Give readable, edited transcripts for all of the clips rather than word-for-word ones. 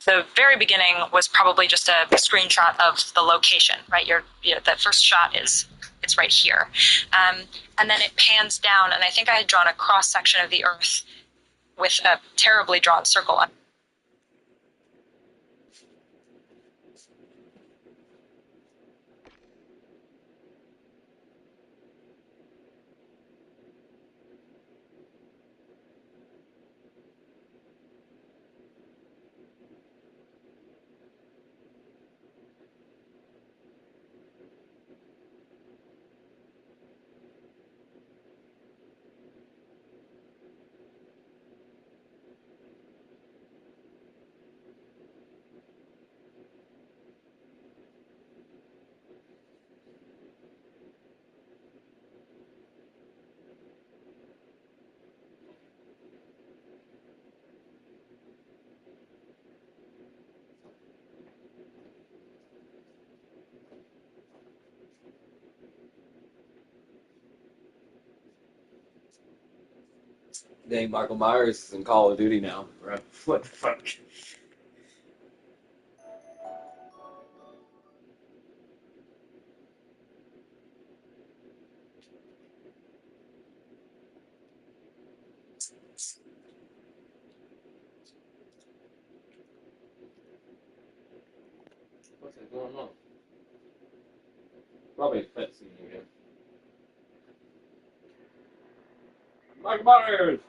the very beginning was probably just a screenshot of the location, right? The first shot it's right here. And then it pans down, and I think I had drawn a cross section of the Earth with a terribly drawn circle. Dang, Michael Myers is in Call of Duty now, bro. What the fuck? What's going on? Probably a pet scene again. Michael Myers!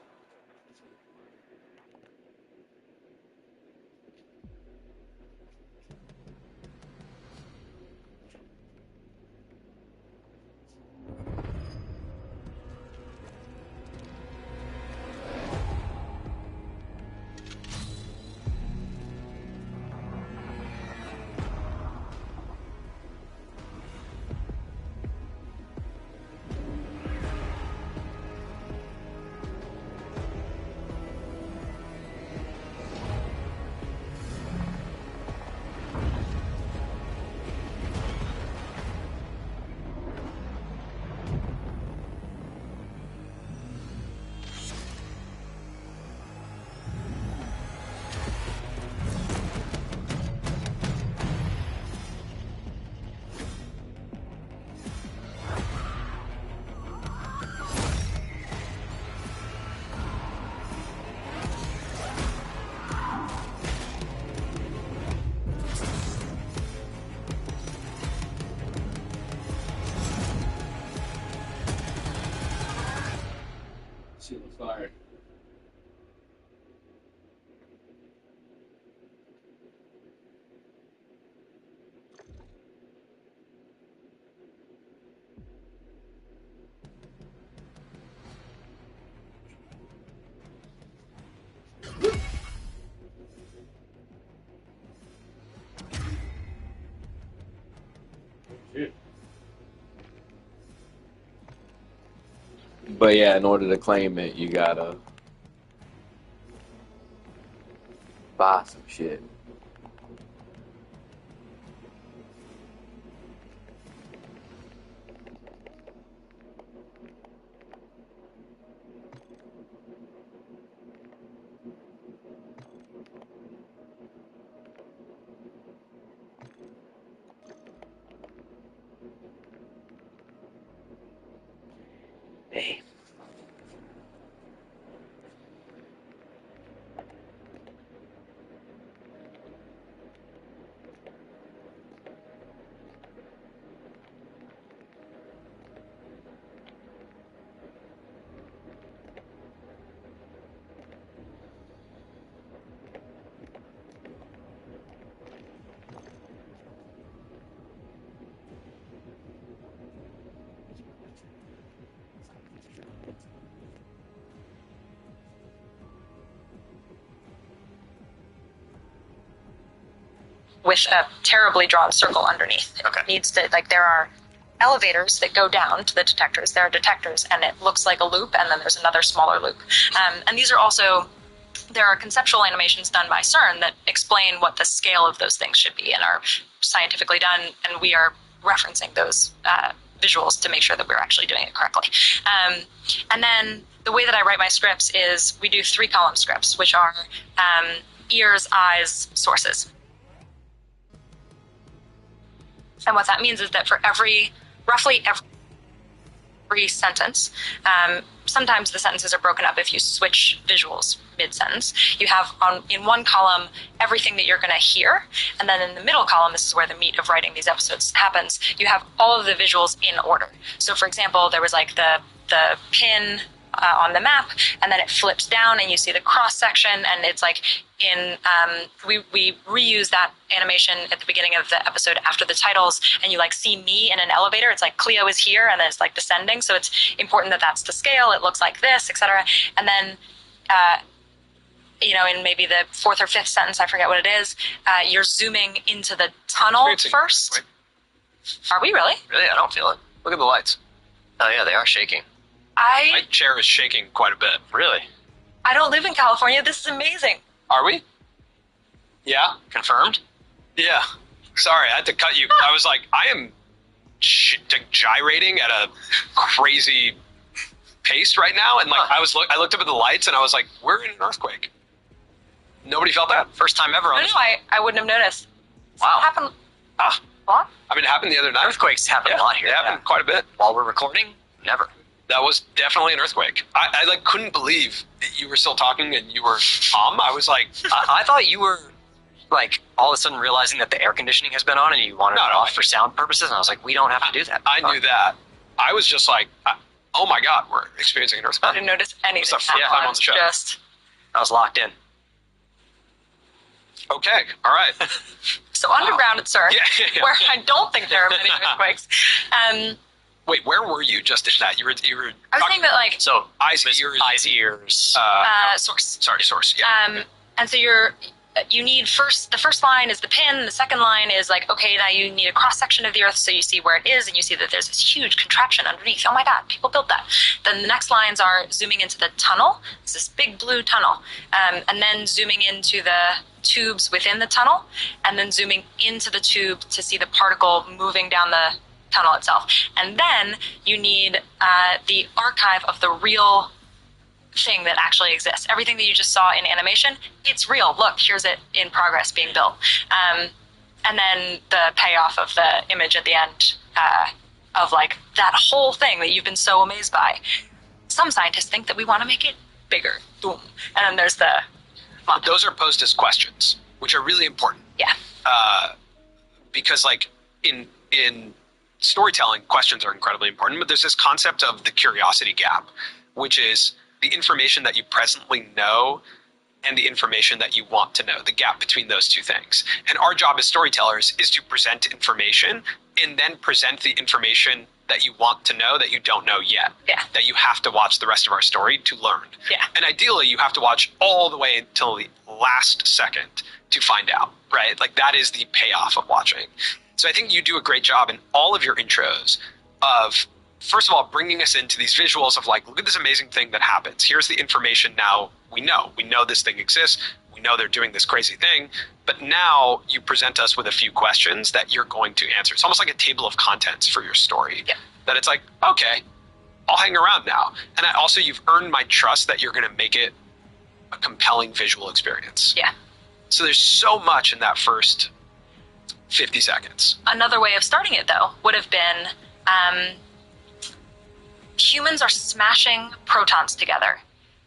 Shit was fired. Shit. But yeah, in order to claim it, you gotta buy some shit. Hey. With a terribly drawn circle underneath. Okay. It needs to, like, there are elevators that go down to the detectors. There are detectors, and it looks like a loop, and then there's another smaller loop. And these are also, there are conceptual animations done by CERN that explain what the scale of those things should be and are scientifically done, and we are referencing those visuals to make sure that we're actually doing it correctly. And then the way that I write my scripts is we do 3-column scripts, which are ears, eyes, sources. And what that means is that for roughly every sentence, sometimes the sentences are broken up if you switch visuals mid-sentence. You have in one column everything that you're going to hear, and then in the middle column, this is where the meat of writing these episodes happens, you have all of the visuals in order. So for example, there was like the pin on the map, and then it flips down and you see the cross section, and it's like we reuse that animation at the beginning of the episode after the titles, and you like see me in an elevator. It's like Cleo is here, and then it's like descending, so it's important that that's the scale. It looks like this, etc. And then in maybe the fourth or fifth sentence, I forget what it is, you're zooming into the tunnel first. Wait. Are we really? Really? I don't feel it. Look at the lights. Oh yeah, they are shaking. My chair is shaking quite a bit. Really? I don't live in California. This is amazing. Are we? Yeah? Confirmed? Yeah. Sorry, I had to cut you. I was like, I am gyrating at a crazy pace right now, and like I looked up at the lights and I was like, we're in an earthquake. Nobody felt that? First time ever on No, I wouldn't have noticed. Wow. It happened Ah, a lot? I mean, it happened the other night. Earthquakes happen a lot here. It happened quite a bit. While we're recording? Never. That was definitely an earthquake. I like couldn't believe that you were still talking and you were calm. I was like, I thought you were like all of a sudden realizing that the air conditioning has been on and you wanted it off for sound purposes, and I was like, we don't have to do that. I knew that. I was just like, oh my God, we're experiencing an I earthquake. didn't notice anything. It's the first time on the show. I was locked in. Okay, all right. So underground at CERN, Yeah. where I don't think there are many earthquakes. Wait, where were you just in that? You were. I was saying that like So eyes, ears. eyes, ears. source. Sorry, source. Yeah. And so you need the first line is the pin, the second line is like, okay, now you need a cross section of the earth so you see where it is and you see that there's this huge contraption underneath. Oh my God, people built that. Then the next lines are zooming into the tunnel. It's this big blue tunnel. And then zooming into the tubes within the tunnel, and then zooming into the tube to see the particle moving down the tunnel itself. And then you need the archive of the real thing that actually exists. Everything that you just saw in animation, it's real. Look, here's it in progress being built. And then the payoff of the image at the end of like that whole thing that you've been so amazed by. Some scientists think that we want to make it bigger. Boom. And then there's the But those are posed as questions, which are really important. Yeah. Because like in storytelling, questions are incredibly important, but there's this concept of the curiosity gap, which is the information that you presently know and the information that you want to know, the gap between those two things. And our job as storytellers is to present information and then present the information that you want to know that you don't know yet. Yeah. That you have to watch the rest of our story to learn. Yeah. And ideally, you have to watch all the way until the last second to find out, right? Like that is the payoff of watching. So I think you do a great job in all of your intros of, first of all, bringing us into these visuals of like, look at this amazing thing that happens. Here's the information now we know. We know this thing exists. We know they're doing this crazy thing. But now you present us with a few questions that you're going to answer. It's almost like a table of contents for your story. Yeah. That it's like, okay, I'll hang around now. And also you've earned my trust that you're going to make it a compelling visual experience. Yeah. So there's so much in that first 50 seconds. Another way of starting it, though, would have been humans are smashing protons together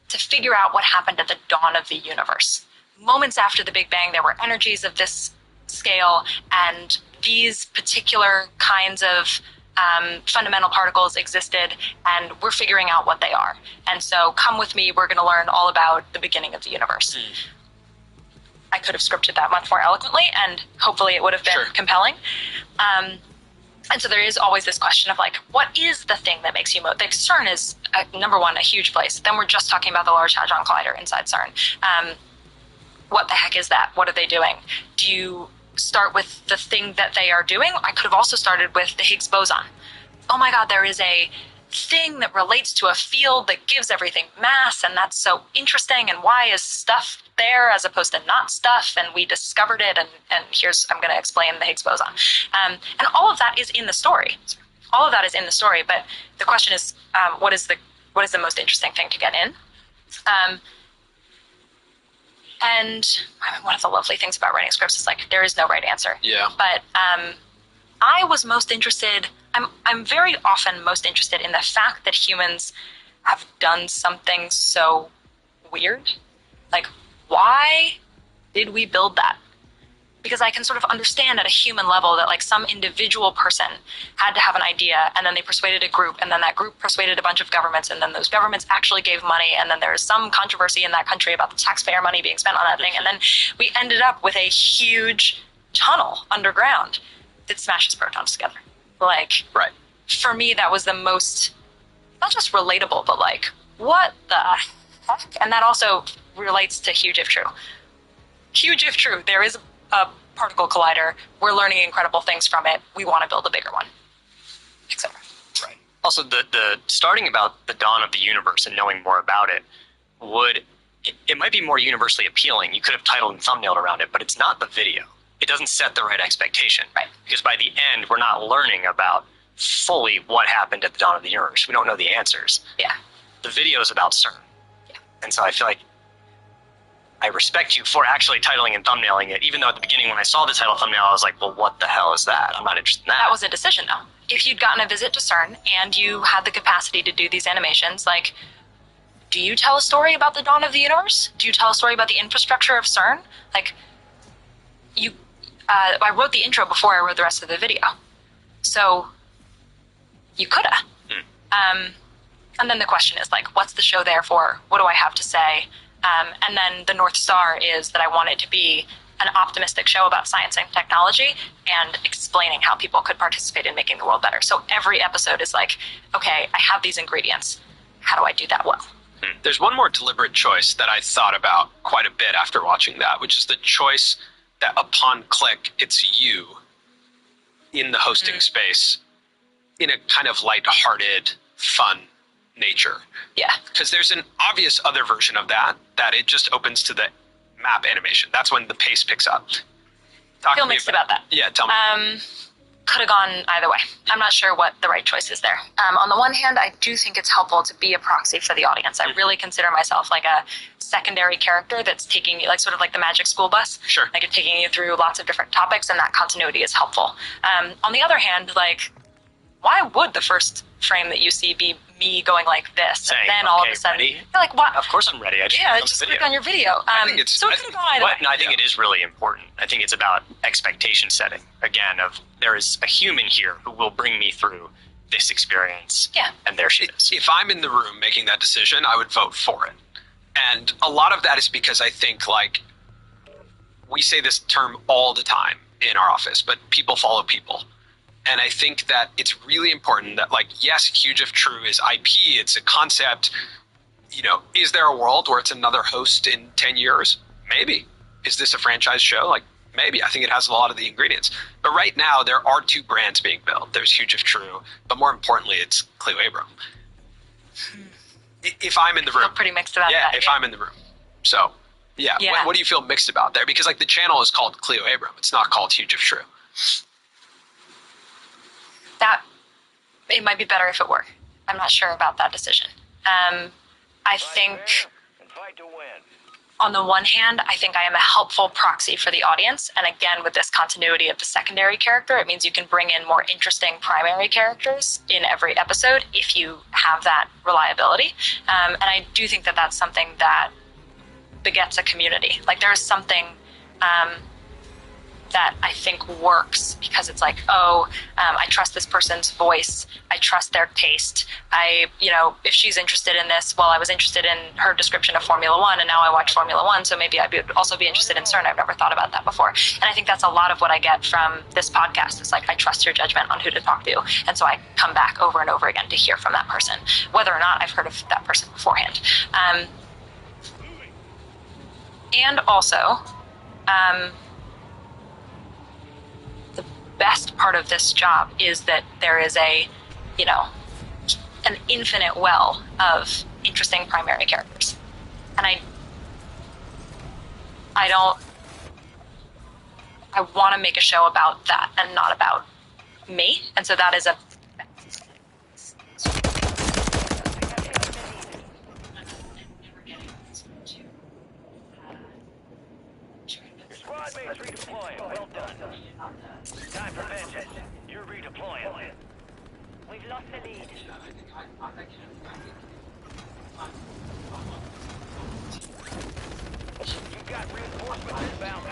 to figure out what happened at the dawn of the universe. Moments after the Big Bang, there were energies of this scale, and these particular kinds of fundamental particles existed, and we're figuring out what they are. And so come with me, we're going to learn all about the beginning of the universe. I could have scripted that much more eloquently, and hopefully it would have been compelling. And so there is always this question of like, what is the thing that makes you like CERN is number one, a huge place. Then we're just talking about the Large Hadron Collider inside CERN. What the heck is that? What are they doing? Do you start with the thing that they are doing? I could have also started with the Higgs boson. Oh my God, there is a thing that relates to a field that gives everything mass, and that's so interesting, and why is stuff there as opposed to not stuff, and we discovered it, and here's, I'm going to explain the Higgs boson. And all of that is in the story. All of that is in the story, but the question is, what is the most interesting thing to get in? And I mean, one of the lovely things about writing scripts is like there is no right answer. Yeah. But I was most interested. I'm very often most interested in the fact that humans have done something so weird. Like, why did we build that? Because I can sort of understand at a human level that like some individual person had to have an idea, and then they persuaded a group, and then that group persuaded a bunch of governments, and then those governments actually gave money, and then there's some controversy in that country about the taxpayer money being spent on that thing, and then we ended up with a huge tunnel underground that smashes protons together. Like, Right. for me, that was the most, not just relatable, but like, what the heck? And that also relates to Huge If True. Huge If True, there is a particle collider. We're learning incredible things from it. We want to build a bigger one, etc. Right. Also, the starting about the dawn of the universe and knowing more about it it might be more universally appealing. You could have titled and thumbnailed around it, but it's not the video. It doesn't set the right expectation. Right. Because by the end, we're not learning about fully what happened at the dawn of the universe. We don't know the answers. Yeah. The video is about CERN. Yeah. And so I feel like I respect you for actually titling and thumbnailing it, even though at the beginning when I saw the title thumbnail, I was like, well, what the hell is that? I'm not interested in that. That was a decision, though. If you'd gotten a visit to CERN and you had the capacity to do these animations, like, do you tell a story about the dawn of the universe? Do you tell a story about the infrastructure of CERN? Like, I wrote the intro before I wrote the rest of the video. So, you coulda. And then the question is, like, what's the show there for? What do I have to say? And then the North Star is that I want it to be an optimistic show about science and technology and explaining how people could participate in making the world better. So every episode is like, okay, I have these ingredients. How do I do that well? There's one more deliberate choice that I thought about quite a bit after watching that, which is the choice that upon click, it's you in the hosting space in a kind of lighthearted, fun nature. Yeah. Because there's an obvious other version of that it just opens to the map animation. That's when the pace picks up. I feel mixed about that. Yeah, tell me. Could have gone either way. I'm not sure what the right choice is there. On the one hand, I do think it's helpful to be a proxy for the audience. I really consider myself like a secondary character that's taking you, like sort of like the Magic School Bus. Sure. Like it's taking you through lots of different topics, and that continuity is helpful. On the other hand, like, why would the first frame that you see be me going like this, Saying, and then all of okay, a sudden, ready? you're like, what? Of course I'm ready. I just Yeah, clicked on just the click video. on your video. I think it's- so it could have gone either way. No, I think it is really important. I think it's about expectation setting. Again, of there is a human here who will bring me through this experience. Yeah. And there she is. If I'm in the room making that decision, I would vote for it. And a lot of that is because I think, like, we say this term all the time in our office, but people follow people. And I think that it's really important that, like, yes, Huge If True is IP, it's a concept. You know, is there a world where it's another host in 10 years? Maybe. Is this a franchise show? Like, maybe. I think it has a lot of the ingredients. But right now, there are two brands being built. There's Huge If True, but more importantly, it's Cleo Abram. If I'm in the I feel room. pretty mixed about Yeah, that. if I'm in the room. So, yeah. Yeah. What do you feel mixed about there? Because, like, the channel is called Cleo Abram. It's not called Huge If True. That it might be better if it were. I'm not sure about that decision. I think on the one hand, I think I am a helpful proxy for the audience. And again, with this continuity of the secondary character, it means you can bring in more interesting primary characters in every episode if you have that reliability. And I do think that that's something that begets a community. Like there's something that I think works because it's like, I trust this person's voice. I trust their taste. If she's interested in this, well, I was interested in her description of Formula One, and now I watch Formula One, so maybe I would also be interested in CERN. I've never thought about that before. And I think that's a lot of what I get from this podcast. It's like, I trust your judgment on who to talk to. And so I come back over and over again to hear from that person, whether or not I've heard of that person beforehand. And also, the best part of this job is that there is an infinite well of interesting primary characters. And I want to make a show about that and not about me. And so that is a lost the lead. You've got reinforcements inbound.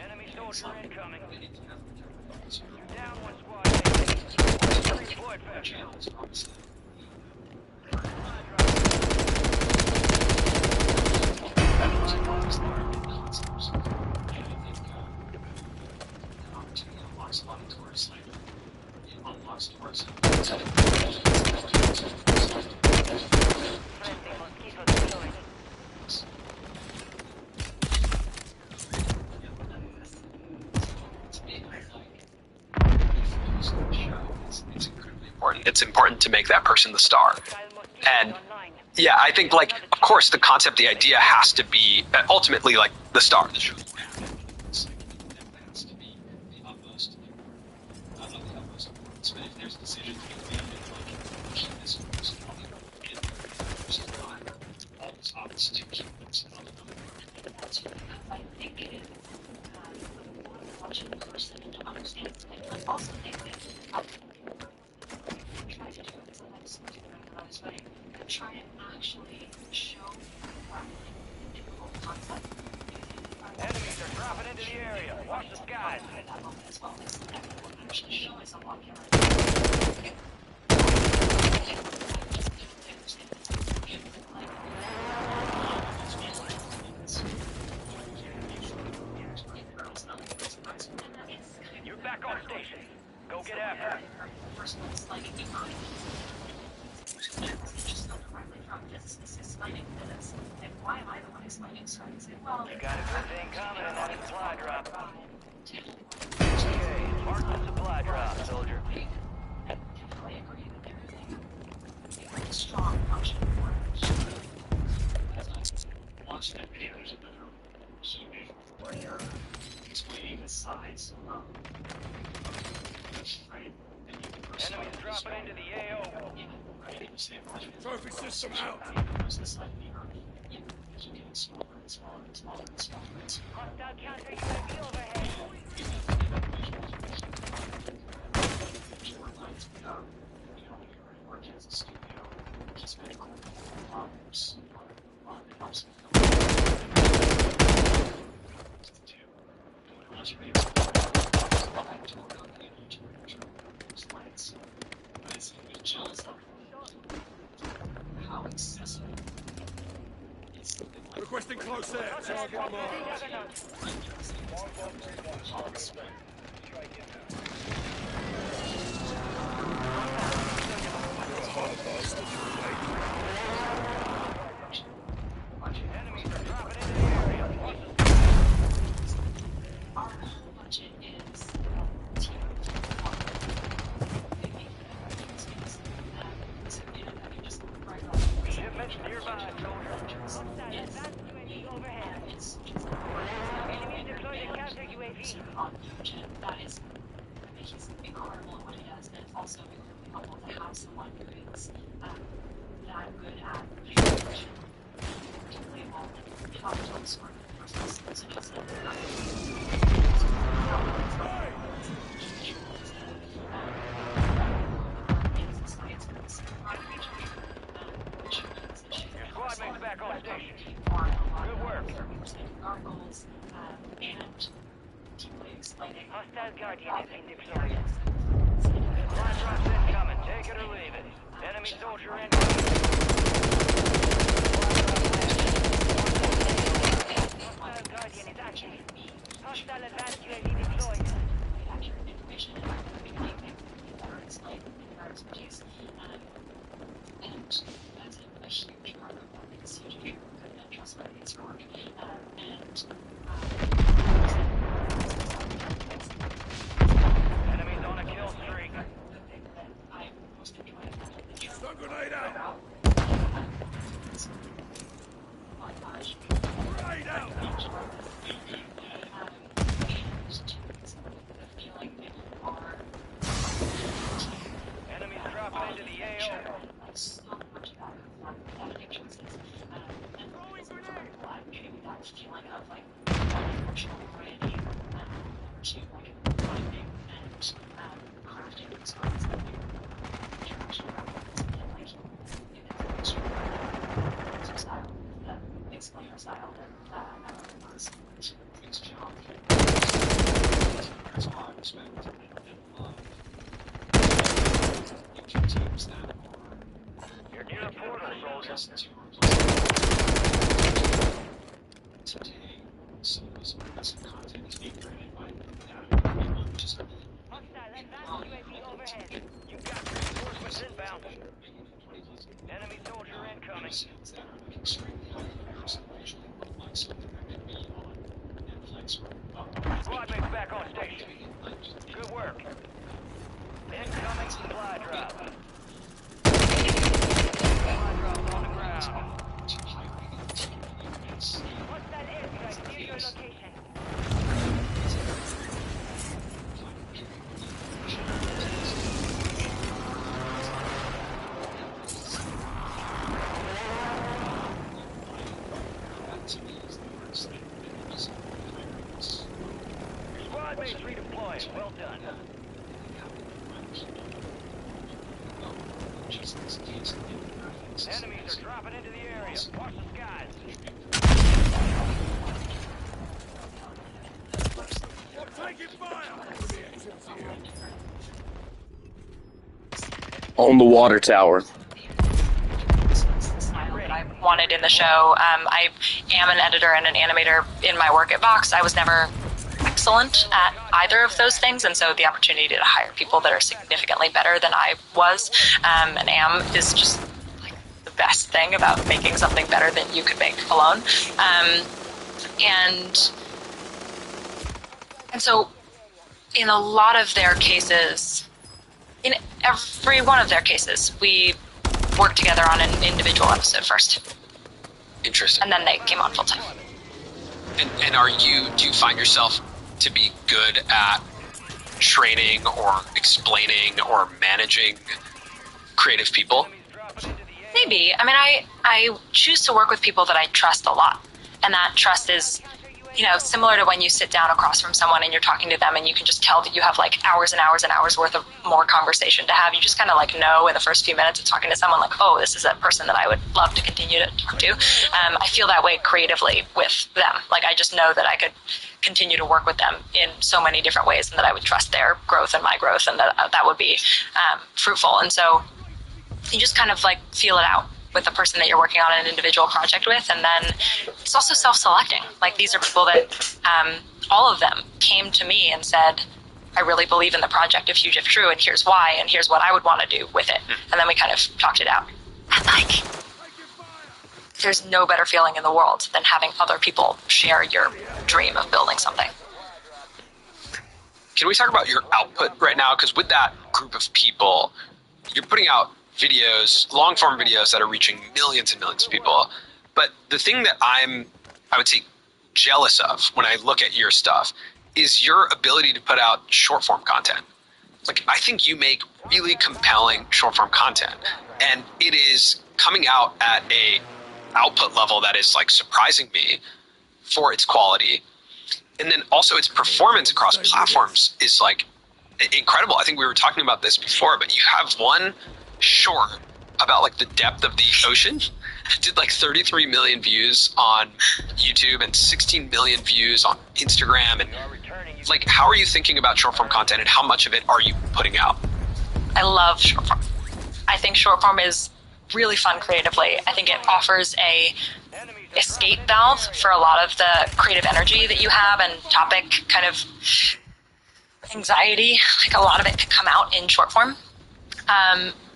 Enemy soldier incoming. You're down one squad. Redeployed fast. Friendly mosquito deployed. It's incredibly important. It's important to make that person the star. Hostile mosquito And online. yeah, I think like of course the concept, the idea has to be ultimately like the star. The show has to be the utmost, not the utmost importance, but if there's a decision to be made, like keep this person on the and versus not, all this odds to keep this on the I think it is watching the person to understand it, but also think that try to do it sometimes another way and try to actually show the difficult concept. Enemies are dropping into the area. Watch the skies. That moment as well as actually show myself on camera. You're back on station. Go get after it. First one is lighting behind. Just not directly from this lighting minutes. And why am I the one who's lighting? So I can say, well, You got a good thing coming in that supply drop. Okay, mark the supply drop, soldier. definitely agree that everything is strong function for it. Watch that video. There's a better where you're explaining the size of right. And you can press Enemies dropping into the AO. right. Trophy system out. Press this like the earth. Yeah. As you get smaller and smaller and smaller and smaller and smaller. Hostile counter UAV overhead. Short lines without, when you're working as a studio, just medical problems on the house. How accessible it's Requesting close air. Target marked. Enemies are dropping into the area. Watch the Our whole budget is team so that you just right off. shipments nearby, soldier. It's just Enemy deployed a counter UAV. on budget. That is, he's incredible at what he does, and it's also incredibly helpful to have someone who is that good at communication, particularly about how to tell the story in the first place. So just Your squad mate's back on station. Good work. Our goals and deeply explaining Hostile Guardian has been deployed. Supply drop's incoming. Take it or leave it. Enemy soldier incoming. Hostile Guardian is active. Hostile advanced UAV deployed. accurate information and everything better explained in our expertise. And that's a huge part of what makes CG good and trustworthy as work. Enemies on a kill streak. The thing that I most enjoy about the job Stun grenade out. montage Grenade out. and the feeling that you are Enemies dropping into the AO. like so much better than addictions is. And getting that feeling of like emotional variety to like finding and crafting these songs that you teams that are You're near a portal, soldier. just to today. So those some content is being created by people just You got reinforcements inbound. Enemy soldier incoming. episodes that are like extremely high comparison visually look like something that could be on Netflix or Squad mates back on station. Good work. Incoming supply drop. Supply drop on the ground. to highlight it's that to me is the worst thing. Squad mates redeploying. Well done. Enemies are dropping into the area. Watch the skies. Taking fire! On the water tower. That I wanted in the show. I am an editor and an animator in my work at Vox. I was never excellent at either of those things, and so the opportunity to hire people that are significantly better than I was and am is just like the best thing about making something better than you could make alone. And so in a lot of their cases, in every one of their cases, we worked together on an individual episode first, Interesting. and then they came on full time. And do you find yourself to be good at training or explaining or managing creative people? Maybe. I mean, I choose to work with people that I trust a lot, and that trust is, similar to when you sit down across from someone and you're talking to them and you can just tell that you have like hours and hours and hours worth of more conversation to have. You just kind of like know in the first few minutes of talking to someone like, oh, this is a person that I would love to continue to talk to. I feel that way creatively with them. Like I just know that I could continue to work with them in so many different ways and that I would trust their growth and my growth and that would be fruitful. And so you just kind of like feel it out with the person that you're working on an individual project with. And then it's also self-selecting. Like these are people that all of them came to me and said, I really believe in the project of Huge If True, and here's why, and here's what I would want to do with it. And then we kind of talked it out. And like, there's no better feeling in the world than having other people share your dream of building something. Can we talk about your output right now? Because with that group of people, you're putting out videos, long form videos that are reaching millions and millions of people. But the thing that I would say, jealous of when I look at your stuff is your ability to put out short form content. Like, I think you make really compelling short form content, and it is coming out at a output level that is like surprising me for its quality. And then also its performance across platforms is like incredible. I think we were talking about this before, but you have one short about like the depth of the ocean. It did like 33 million views on YouTube and 16 million views on Instagram. And like, how are you thinking about short form content and how much of it are you putting out? I love short form. I think short form is really fun creatively. I think it offers a escape valve for a lot of the creative energy that you have and topic kind of anxiety. Like a lot of it can come out in short form.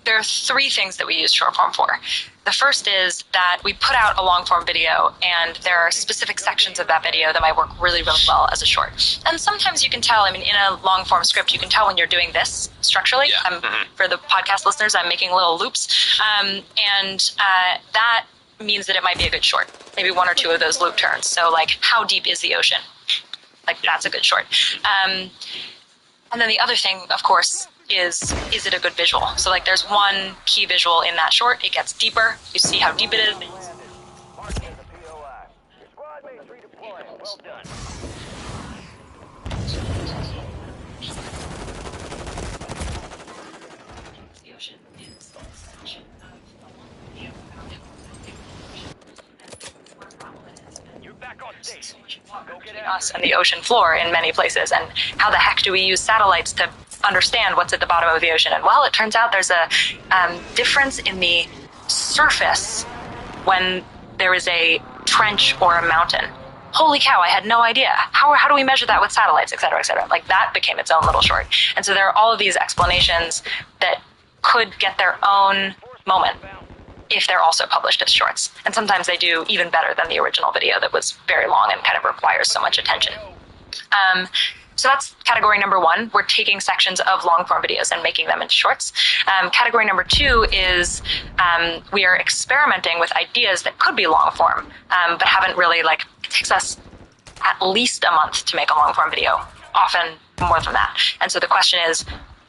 There are three things that we use short form for. The first is that we put out a long form video, and there are specific sections of that video that might work really, really well as a short. And sometimes you can tell, I mean, in a long form script, you can tell when you're doing this structurally. Yeah. For the podcast listeners, I'm making little loops. That means that it might be a good short. Maybe one or two of those loop turns. So like, how deep is the ocean? Like, that's a good short. And then the other thing, of course, is it a good visual? So like there's one key visual in that short. It gets deeper. You see how deep it is. Squad mates redeploying. Well done. You're back on station. Go get Us and the ocean floor in many places, and how the heck do we use satellites to understand what's at the bottom of the ocean. And well, it turns out there's a difference in the surface when there is a trench or a mountain. Holy cow, I had no idea. How do we measure that with satellites, et cetera, et cetera? Like, that became its own little short. And so there are all of these explanations that could get their own moment if they're also published as shorts. And sometimes they do even better than the original video that was very long and kind of requires so much attention. So that's category number one. We're taking sections of long-form videos and making them into shorts. Category number two is we are experimenting with ideas that could be long-form, but haven't really, like, it takes us at least a month to make a long-form video, often more than that. And so the question is,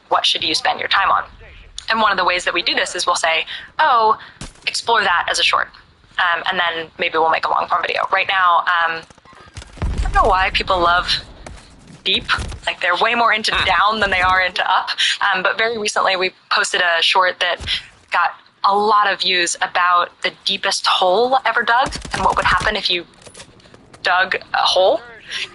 what should you spend your time on? And one of the ways that we do this is we'll say, oh, explore that as a short. And then maybe we'll make a long-form video. Right now, I don't know why people love deep. Like, they're way more into down than they are into up. But very recently we posted a short that got a lot of views about the deepest hole ever dug and what would happen if you dug a hole.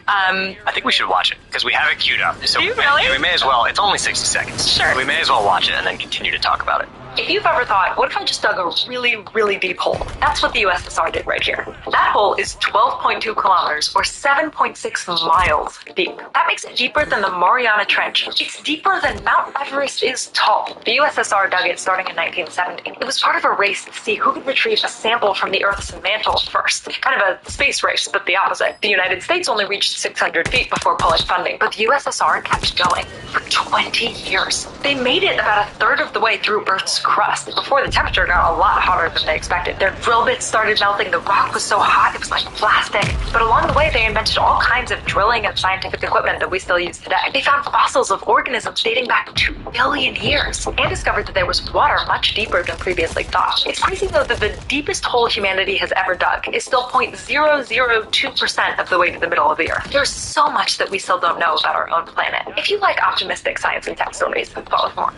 I think we should watch it because we have it queued up. So Do you really? we may as well. It's only 60 seconds. Sure. We may as well watch it and then continue to talk about it. If you've ever thought, what if I just dug a really, really deep hole? That's what the USSR did right here. That hole is 12.2 kilometers, or 7.6 miles deep. That makes it deeper than the Mariana Trench. It's deeper than Mount Everest is tall. The USSR dug it starting in 1970. It was part of a race to see who could retrieve a sample from the Earth's mantle first. Kind of a space race, but the opposite. The United States only reached 600 feet before pulling funding, but the USSR kept going for 20 years. They made it about a third of the way through Earth's crust before the temperature got a lot hotter than they expected. Their drill bits started melting, the rock was so hot it was like plastic. But along the way they invented all kinds of drilling and scientific equipment that we still use today. They found fossils of organisms dating back 2 billion years and discovered that there was water much deeper than previously thought. It's crazy though that the deepest hole humanity has ever dug is still 0.002% of the way to the middle of the Earth. There's so much that we still don't know about our own planet. If you like optimistic science and tech stories, follow more.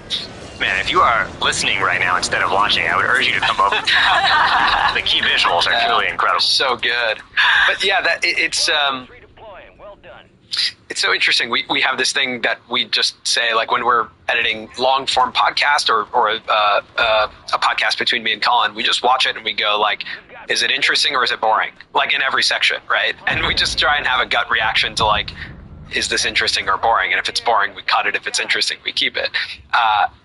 Man, if you are listening right now instead of watching, I would urge you to come over. The key visuals are truly incredible. So good. But yeah, it's so interesting. We have this thing that we just say, like, when we're editing long form podcast or a podcast between me and Colin, we just watch it and we go, like, is it interesting or is it boring? Like, in every section, right? And we just try and have a gut reaction to, like, is this interesting or boring? And if it's boring, we cut it. If it's interesting, we keep it.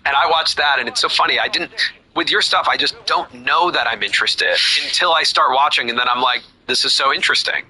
And I watched that, and it's so funny. With your stuff, I just don't know that I'm interested until I start watching, and then I'm like, this is so interesting.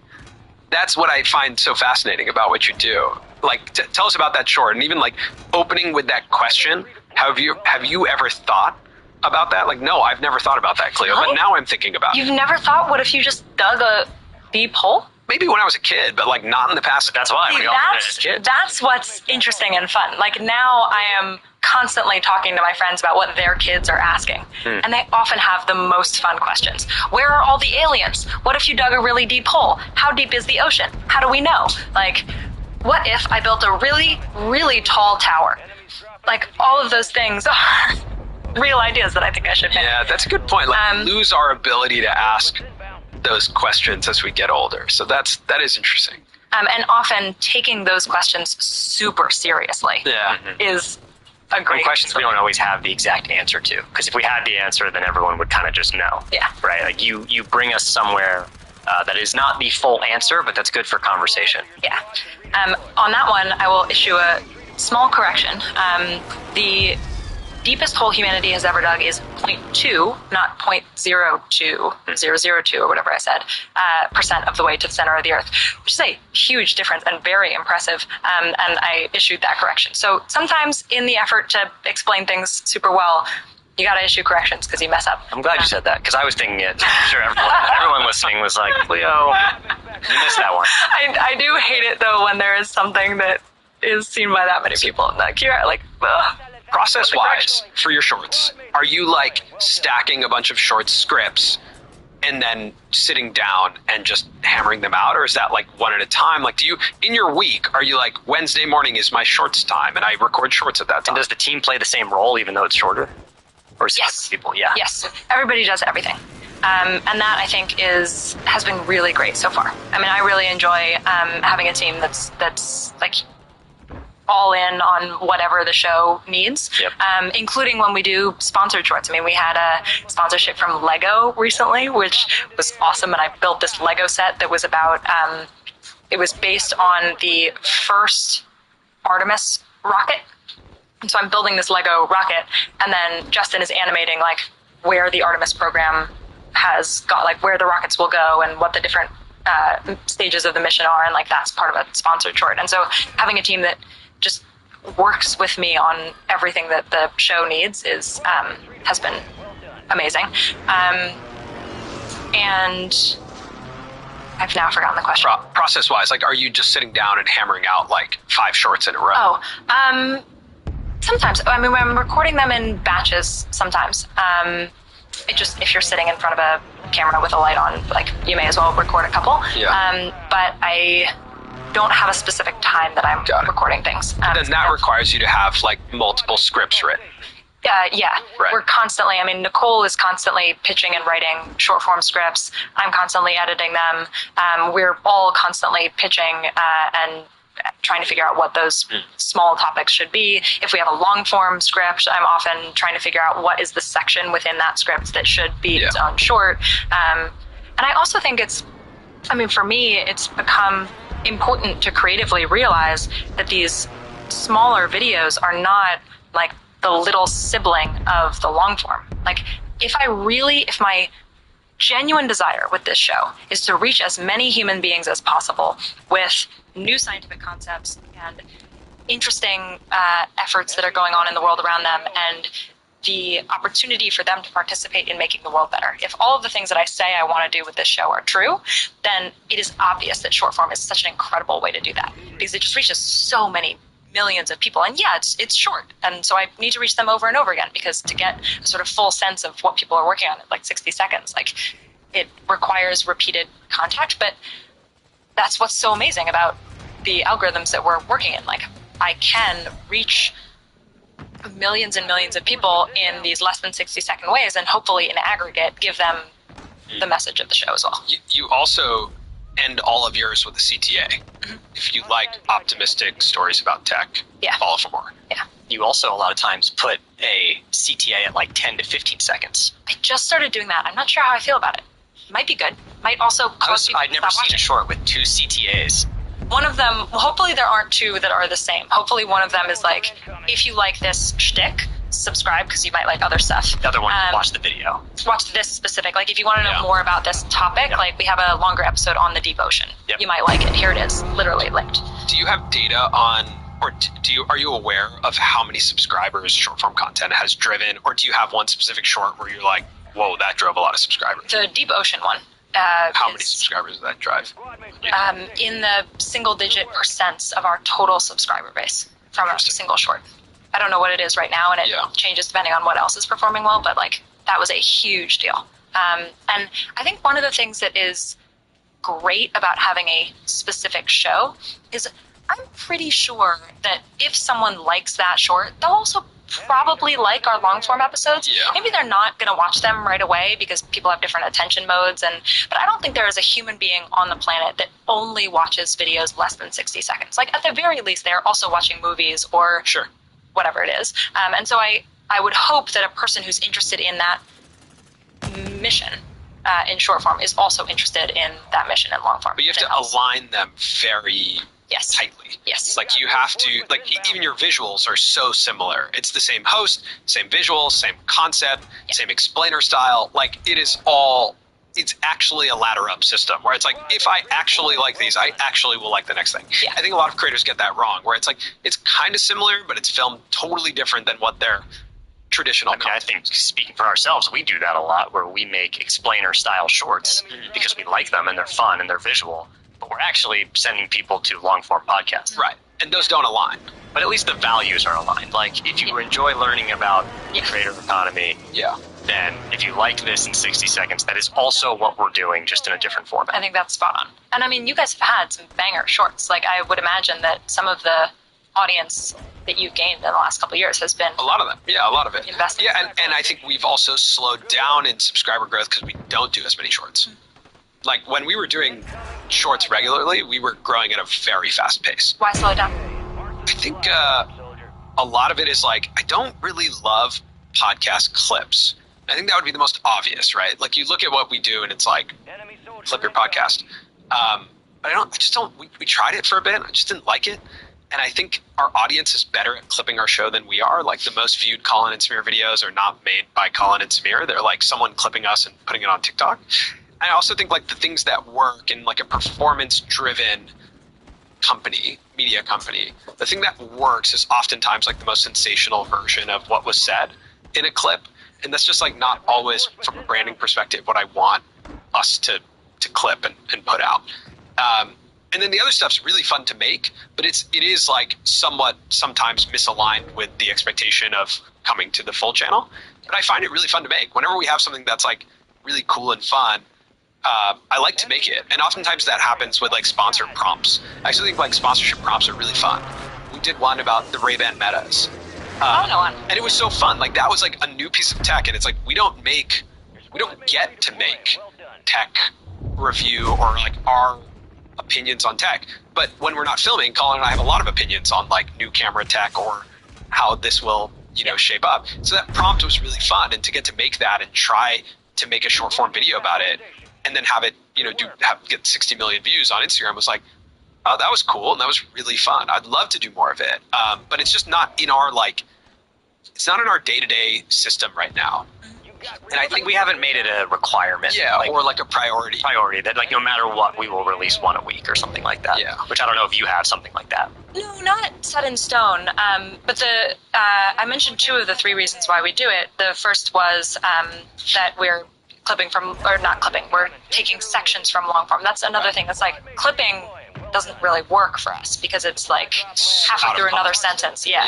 That's what I find so fascinating about what you do. Like, tell us about that short, and even, like, opening with that question. Have you ever thought about that? Like, no, I've never thought about that, Cleo, Really? but now I'm thinking about it. You've never thought, what if you just dug a deep hole? Maybe when I was a kid, but, like, not in the past. That's why we all did it as kids. That's what's interesting and fun. Like, now I am constantly talking to my friends about what their kids are asking. And they often have the most fun questions. Where are all the aliens? What if you dug a really deep hole? How deep is the ocean? How do we know? Like, what if I built a really, really tall tower? Like, all of those things are real ideas that I think I should make. Yeah, that's a good point. Like, we lose our ability to ask those questions as we get older. So that is interesting. And often taking those questions super seriously is a great And questions we don't always have the exact answer to. Because if we had the answer, then everyone would kind of just know. Yeah. Right? Like, you bring us somewhere that is not the full answer, but that's good for conversation. Yeah. On that one, I will issue a small correction. The deepest hole humanity has ever dug is 0.2, not 0.02 or whatever I said, percent of the way to the center of the Earth, which is a huge difference and very impressive. And I issued that correction. So sometimes in the effort to explain things super well, you got to issue corrections because you mess up. I'm glad you said that, because I was thinking it. I'm sure everyone listening was like, Leo, you missed that one. I do hate it, though, when there is something that is seen by that many people. And like, you're like, ugh. Process-wise, for your shorts, are you, like, stacking a bunch of short scripts and then sitting down and just hammering them out, or is that, like, one at a time? Like, do you, in your week, are you like, Wednesday morning is my shorts time, and I record shorts at that time? And does the team play the same role even though it's shorter? Or is it Yes. people? Yeah. Yes. Everybody does everything. And that, I think, has been really great so far. I mean, I really enjoy having a team that's like, all in on whatever the show needs, including when we do sponsored shorts. I mean, we had a sponsorship from Lego recently, which was awesome, and I built this Lego set that was about, it was based on the first Artemis rocket. And so I'm building this Lego rocket, and then Justin is animating like where the Artemis program has got, like where the rockets will go and what the different stages of the mission are, and like that's part of a sponsored short. And so having a team that just works with me on everything that the show needs is has been amazing. And I've now forgotten the question. Process-wise, like, are you just sitting down and hammering out like 5 shorts in a row? Sometimes. I mean, when I'm recording them in batches, sometimes. It just, if you're sitting in front of a camera with a light on, like, you may as well record a couple. But I don't have a specific time that I'm recording things. Then that requires you to have like multiple scripts written. Yeah. Right. We're constantly, I mean, Nicole is constantly pitching and writing short form scripts. I'm constantly editing them. We're all constantly pitching and trying to figure out what those small topics should be. If we have a long form script, I'm often trying to figure out what is the section within that script that should be its own short. And I also think it's, I mean, for me, it's become important to creatively realize that these smaller videos are not like the little sibling of the long form. Like, if my genuine desire with this show is to reach as many human beings as possible with new scientific concepts and interesting efforts that are going on in the world around them, and the opportunity for them to participate in making the world better. If all of the things that I say I want to do with this show are true, then it is obvious that short form is such an incredible way to do that, because it just reaches so many millions of people. And yeah, it's short, and so I need to reach them over and over again, because to get a sort of full sense of what people are working on in like 60 seconds, like, it requires repeated contact. But that's what's so amazing about the algorithms that we're working in. Like, I can reach millions and millions of people in these less than 60-second ways, and hopefully in aggregate give them the message of the show as well. You also end all of yours with a CTA. If you like optimistic stories about tech, follow for more. Yeah. You also a lot of times put a CTA at like 10 to 15 seconds. I just started doing that. I'm not sure how I feel about it. Might be good. Might also cause people I'd to never stop seen a short with 2 CTAs. One of them, hopefully there aren't 2 that are the same. Hopefully one of them is like, if you like this shtick, subscribe because you might like other stuff. The other one, watch the video. Watch this specific. Like, if you want to know more about this topic, like, we have a longer episode on the deep ocean. You might like it. Here it is, literally linked. Do you have data on, or are you aware of how many subscribers short form content has driven, or do you have one specific short where you're like, whoa, that drove a lot of subscribers? The deep ocean one. How many subscribers does that drive? In the single-digit % of our total subscriber base from a single short. I don't know what it is right now, and it changes depending on what else is performing well, but like, that was a huge deal. And I think one of the things that is great about having a specific show is I'm pretty sure that if someone likes that short, they'll also probably like our long form episodes. Maybe they're not going to watch them right away because people have different attention modes, but I don't think there is a human being on the planet that only watches videos less than 60 seconds. Like, at the very least, they're also watching movies or whatever it is. And so I would hope that a person who's interested in that mission in short form is also interested in that mission in long form. But you have to align them very tightly. Yes. Like, you have to, like, even your visuals are so similar. It's the same host, same visuals, same concept, same explainer style. Like, it is all, it's actually a ladder up system where it's like, if I actually like these, I actually will like the next thing. I think a lot of creators get that wrong, where it's like, it's kind of similar, but it's filmed totally different than what their traditional I think, speaking for ourselves, we do that a lot, where we make explainer style shorts because we like them and they're fun and they're visual. But we're actually sending people to long-form podcasts. Right. And those don't align. But at least the values are aligned. Like, if you enjoy learning about the creative economy, then if you like this in 60 seconds, that is also what we're doing, just in a different format. I think that's spot on. And I mean, you guys have had some banger shorts. Like, I would imagine that some of the audience that you've gained in the last couple of years has been a lot of them. Yeah, a lot of it. Investing. Yeah, and I think we've also slowed down in subscriber growth because we don't do as many shorts. Like, when we were doing shorts regularly, we were growing at a very fast pace. Why slow it down? I think a lot of it is like, I don't really love podcast clips. I think that would be the most obvious, right? Like you look at what we do and it's like, clip your podcast. But we tried it for a bit. I just didn't like it. And I think our audience is better at clipping our show than we are. Like the most viewed Colin and Samir videos are not made by Colin and Samir. They're like someone clipping us and putting it on TikTok. I also think like the things that work in like a performance-driven company, media company, the thing that works is oftentimes like the most sensational version of what was said in a clip. And that's just like not always from a branding perspective what I want us to clip and put out. And then the other stuff's really fun to make, but it is like somewhat sometimes misaligned with the expectation of coming to the full channel. But I find it really fun to make. Whenever we have something that's like really cool and fun, I like to make it. And oftentimes that happens with like sponsored prompts. I actually think like sponsorship prompts are really fun. We did one about the Ray-Ban Metas. And it was so fun. Like that was like a new piece of tech, and it's like we don't get to make tech review or like our opinions on tech. But when we're not filming, Colin and I have a lot of opinions on like new camera tech or how this will, shape up. So that prompt was really fun, and to get to make that and try to make a short form video about it and then have it, get 60 million views on Instagram was like, oh, that was cool. And that was really fun. I'd love to do more of it. But it's just not in our it's not in our day-to-day system right now. And I think we haven't made it a requirement. Yeah, or like a priority. Priority, that like no matter what, we will release one a week or something like that. Yeah. Which I don't know if you have something like that. No, not set in stone. But I mentioned 2 of the 3 reasons why we do it. The first was that we're we're taking sections from long form. That's another thing. That's like clipping doesn't really work for us because it's like halfway through another sentence. Yeah.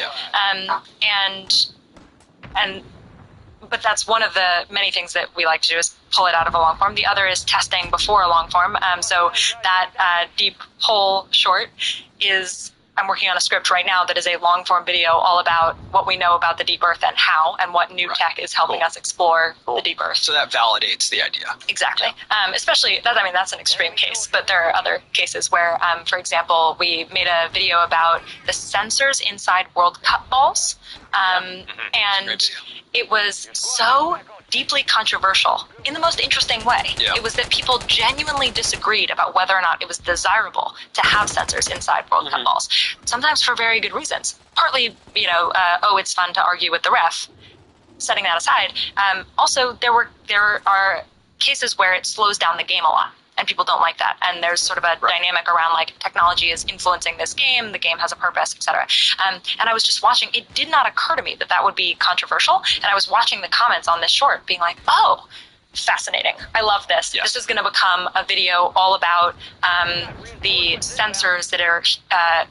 But that's one of the many things that we like to do is pull it out of a long form. The other is testing before a long form. So that Deep Hole short is, I'm working on a script right now that is a long form video all about what we know about the deep earth and how, and what new tech is helping us explore the deep earth. So that validates the idea. Exactly. Especially, that's an extreme case, but there are other cases where, for example, we made a video about the sensors inside World Cup balls. And it was so deeply controversial in the most interesting way. Yeah. It was that people genuinely disagreed about whether or not it was desirable to have sensors inside World Cup balls. Sometimes for very good reasons. Partly, it's fun to argue with the ref. Setting that aside, also there are cases where it slows down the game a lot. And people don't like that. And there's sort of a dynamic around like technology is influencing this game, the game has a purpose, etc. And I was just watching, it did not occur to me that would be controversial. And I was watching the comments on this short being like, oh, fascinating. I love this. Yes. This is going to become a video all about the sensors that are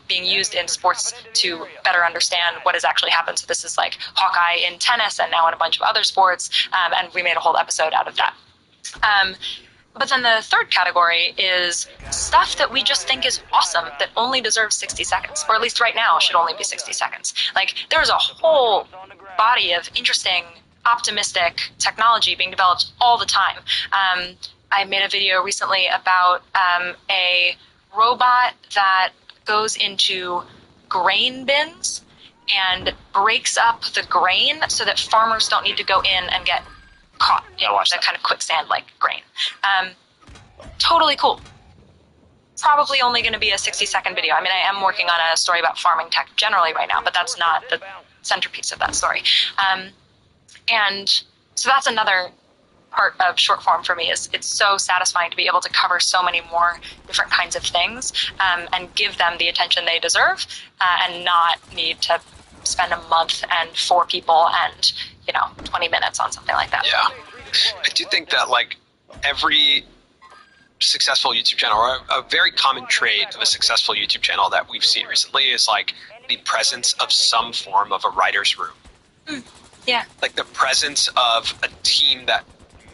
being used in sports to better understand what has actually happened. So this is like Hawkeye in tennis and now in a bunch of other sports. And we made a whole episode out of that. But then the third category is stuff that we just think is awesome that only deserves 60 seconds, or at least right now should only be 60 seconds. Like, there's a whole body of interesting, optimistic technology being developed all the time. I made a video recently about a robot that goes into grain bins and breaks up the grain so that farmers don't need to go in and get caught in the kind of quicksand-like grain. Totally cool. Probably only going to be a 60-second video. I mean, I am working on a story about farming tech generally right now, but that's not the centerpiece of that story. And so that's another part of short form for me. Is it's so satisfying to be able to cover so many more different kinds of things and give them the attention they deserve and not need to spend a month and 4 people and 20 minutes on something like that. Yeah. I do think that like every successful YouTube channel, or a very common trait of a successful YouTube channel that we've seen recently is like the presence of some form of a writer's room. Yeah. Like the presence of a team that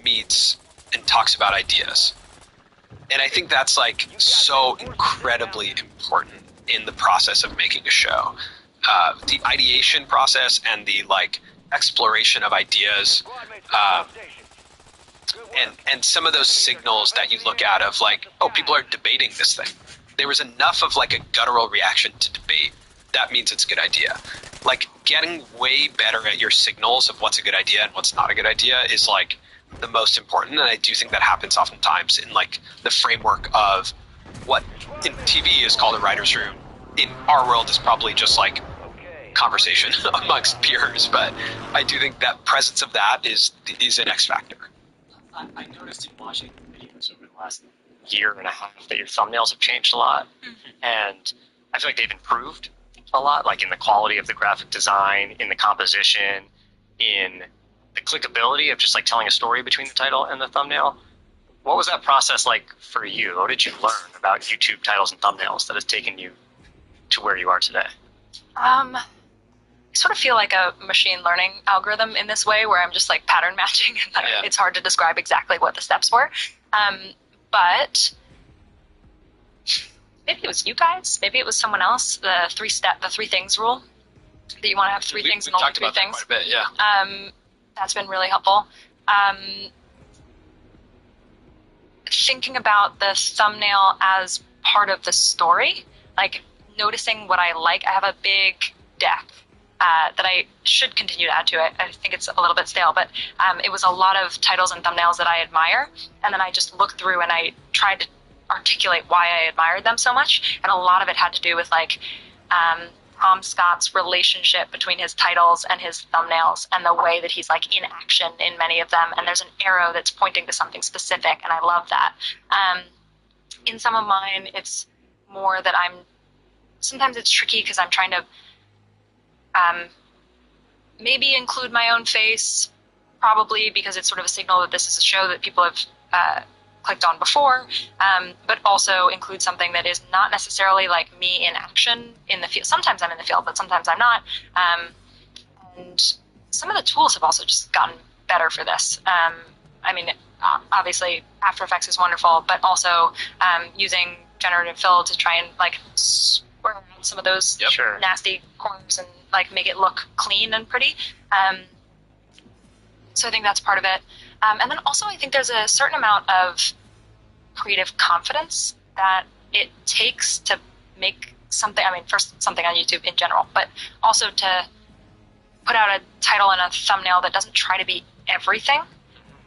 meets and talks about ideas. And I think that's like so incredibly important in the process of making a show. The ideation process and the like exploration of ideas, and some of those signals that you look at of like, oh, people are debating this thing. There was enough of like a guttural reaction to debate that means it's a good idea. Like, getting way better at your signals of what's a good idea and what's not a good idea is like the most important, and I do think that happens oftentimes in like the framework of what in TV is called a writer's room. In our world is probably just like Okay. conversation amongst peers, but I do think that presence of that is an X factor. I noticed in watching videos over the last year and a half that your thumbnails have changed a lot, and I feel like they've improved a lot, like in the quality of the graphic design, in the composition, in the clickability of just like telling a story between the title and the thumbnail. What was that process like for you? What did you learn about YouTube titles and thumbnails that has taken you to where you are today? I sort of feel like a machine learning algorithm in this way, where I'm just like pattern matching, and Yeah. it's hard to describe exactly what the steps were. But maybe it was you guys, maybe it was someone else. The three things rule, that you want to have three things we and only talked three about that things. quite a bit, yeah. That's been really helpful. Thinking about the thumbnail as part of the story, like noticing what I like. I have a big deck that I should continue to add to it. I think it's a little bit stale, but it was a lot of titles and thumbnails that I admire, and then I just looked through and I tried to articulate why I admired them so much, and a lot of it had to do with like Tom Scott's relationship between his titles and his thumbnails, and the way that he's like in action in many of them, and there's an arrow that's pointing to something specific, and I love that. In some of mine, it's more that sometimes it's tricky because I'm trying to maybe include my own face, probably because it's sort of a signal that this is a show that people have clicked on before, but also include something that is not necessarily like me in action in the field. Sometimes I'm in the field, but sometimes I'm not. And some of the tools have also just gotten better for this. I mean, obviously After Effects is wonderful, but also using generative fill to try and like square around some of those Yep. Sure. nasty corners and like make it look clean and pretty. So I think that's part of it. And then also I think there's a certain amount of creative confidence that it takes to make something, I mean, first something on YouTube in general, but also to put out a title and a thumbnail that doesn't try to be everything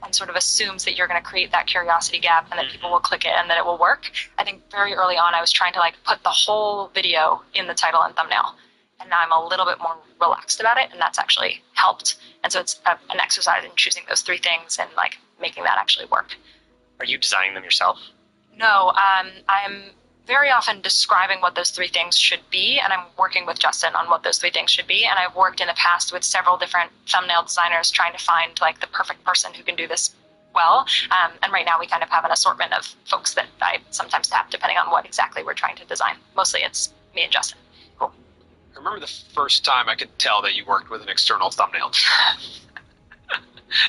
and sort of assumes that you're going to create that curiosity gap and that people will click it and that it will work. I think very early on I was trying to like put the whole video in the title and thumbnail, and now I'm a little bit more relaxed about it, and that's actually helped. And so it's an exercise in choosing those three things and like making that actually work. Are you designing them yourself? No, I'm very often describing what those three things should be, and I'm working with Justin on what those three things should be. And I've worked in the past with several different thumbnail designers trying to find like the perfect person who can do this well. And right now we kind of have an assortment of folks that I sometimes tap depending on what exactly we're trying to design. Mostly it's me and Justin. I remember the first time I could tell that you worked with an external thumbnail.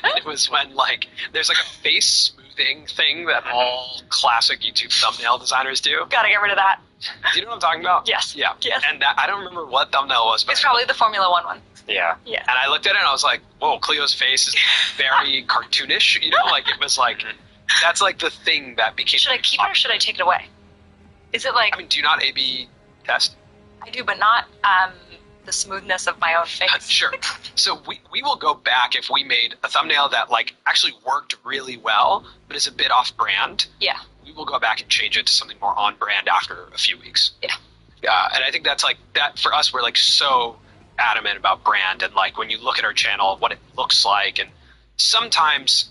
And it was when like there's like a face smoothing thing that all classic YouTube thumbnail designers do. Gotta get rid of that. Do you know what I'm talking about? Yes. Yeah. Yes. And that, I don't remember what thumbnail it was, but It's probably the Formula One one. Yeah. Yeah. and I looked at it and I was like, whoa, Cleo's face is very cartoonish. You know, like it was like that's like the thing that became. Should I keep it or should I take it away? Is it like, I mean, do you not A/B test? I do, but not the smoothness of my own face. Sure. So we will go back if we made a thumbnail that like actually worked really well, but is a bit off brand. Yeah. We will go back and change it to something more on brand after a few weeks. Yeah. Yeah, and I think that's like that for us. We're like so adamant about brand, and like when you look at our channel, what it looks like, and sometimes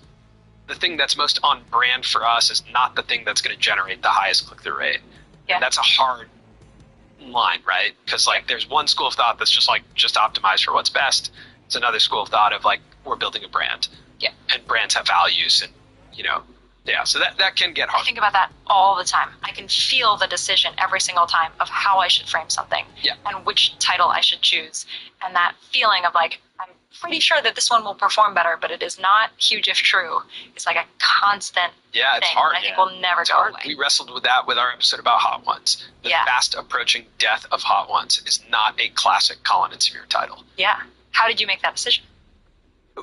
the thing that's most on brand for us is not the thing that's going to generate the highest click-through rate. Yeah. And that's a hard line, right? Because like there's one school of thought that's just like just optimized for what's best. It's another school of thought of like we're building a brand. Yeah. And brands have values, and you know, yeah. So that can get I hard. think about that all the time. I can feel the decision every single time of how I should frame something Yeah. and which title I should choose. And that feeling of like, I'm pretty sure that this one will perform better, but it is not huge if true. It's like a constant Yeah, it's thing. hard. I think yeah. will never It's go hard. away. We wrestled with that with our episode about Hot Ones. The Yeah. fast approaching death of Hot Ones is not a classic Colin and Samir title. Yeah. How did you make that decision?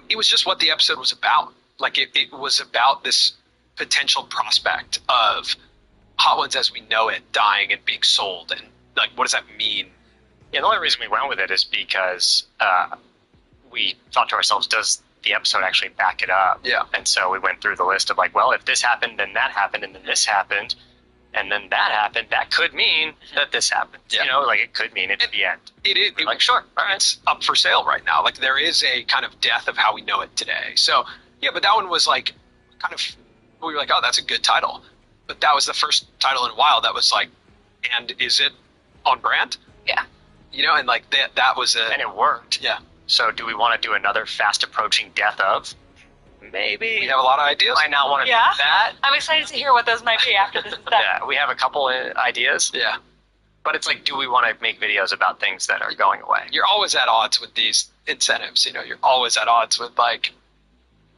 It was just what the episode was about. Like it was about this potential prospect of Hot Ones as we know it dying and being sold, and like what does that mean Yeah, the only reason we went with it is because we thought to ourselves, does the episode actually back it up? Yeah. And so we went through the list of like, well, if this happened, then that happened, and then this happened, and then that happened, that could mean that this happened. Yeah. You know, like it could mean it's the end. It is We're like, sure, all right. it's up for sale right now. Like there is a kind of death of how we know it today. So yeah, but that one was like kind of, we were like, oh, that's a good title. But that was the first title in a while that was like, and is it on brand? Yeah. You know, and like that was a, And it worked. yeah, So do we want to do another fast approaching death of? Maybe. we have a lot of ideas. Might not want to Yeah. do that. I'm excited to hear what those might be after this is done. Yeah, we have a couple ideas, Yeah. but it's like, do we want to make videos about things that are going away? You're always at odds with these incentives. You know, you're always at odds with like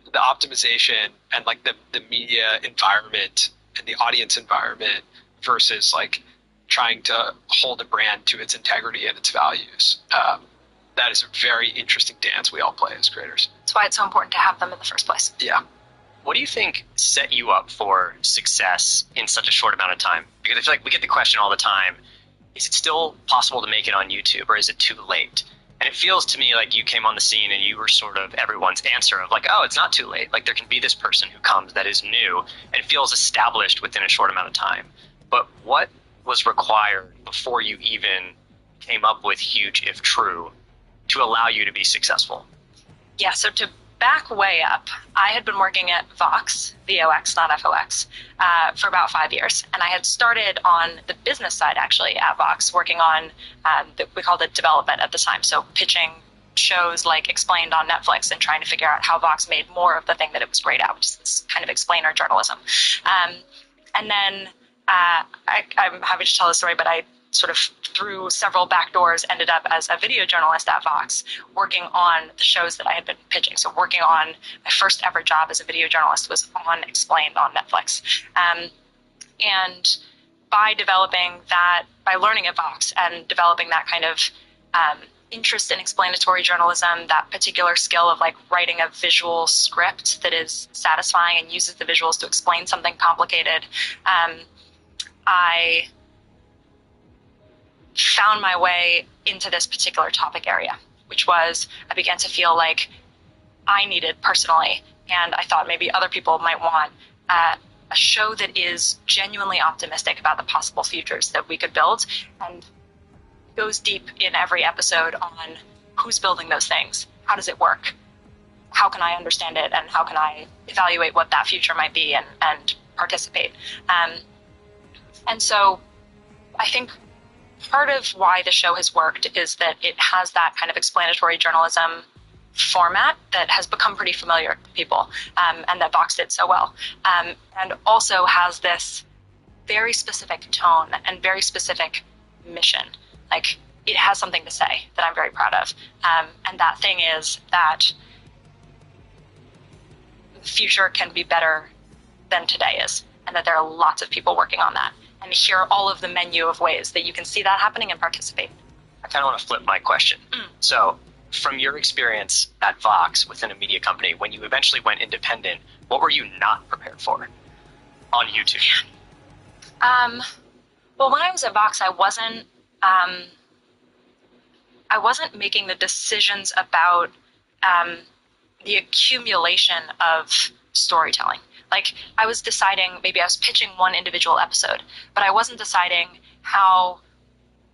the optimization and like the media environment and the audience environment versus like trying to hold a brand to its integrity and its values. That is a very interesting dance we all play as creators. That's why it's so important to have them in the first place. Yeah. What do you think set you up for success in such a short amount of time? Because I feel like we get the question all the time, is it still possible to make it on YouTube or is it too late? And it feels to me like you came on the scene and you were sort of everyone's answer of like, oh, it's not too late. Like there can be this person who comes that is new and feels established within a short amount of time. But what was required before you even came up with Huge If True to allow you to be successful? Yeah, so to back way up, I had been working at Vox, VOX, not FOX, for about 5 years. And I had started on the business side, actually, at Vox, working on, we called it development at the time, so pitching shows like Explained on Netflix and trying to figure out how Vox made more of the thing that it was great at, which is this kind of explainer journalism. And then I'm happy to tell the story, but I sort of through several back doors ended up as a video journalist at Vox, working on the shows that I had been pitching. So working on my first ever job as a video journalist was on Explained on Netflix. And by developing that, by learning at Vox and developing that kind of interest in explanatory journalism, that particular skill of like writing a visual script that is satisfying and uses the visuals to explain something complicated, I found my way into this particular topic area, which was I began to feel like I needed personally, and I thought maybe other people might want a show that is genuinely optimistic about the possible futures that we could build and goes deep in every episode on who's building those things, how does it work, how can I understand it, and how can I evaluate what that future might be and participate. And so I think part of why the show has worked is that it has that kind of explanatory journalism format that has become pretty familiar to people, and that Vox did so well, and also has this very specific tone and very specific mission. Like, it has something to say that I'm very proud of, and that thing is that the future can be better than today is, and that there are lots of people working on that. And here are all of the menu of ways that you can see that happening and participate. I kind of want to flip my question. So, from your experience at Vox within a media company, when you eventually went independent, what were you not prepared for on YouTube? Well, when I was at Vox, I wasn't making the decisions about the accumulation of storytelling. Like, I was deciding, maybe I was pitching one individual episode, but I wasn't deciding how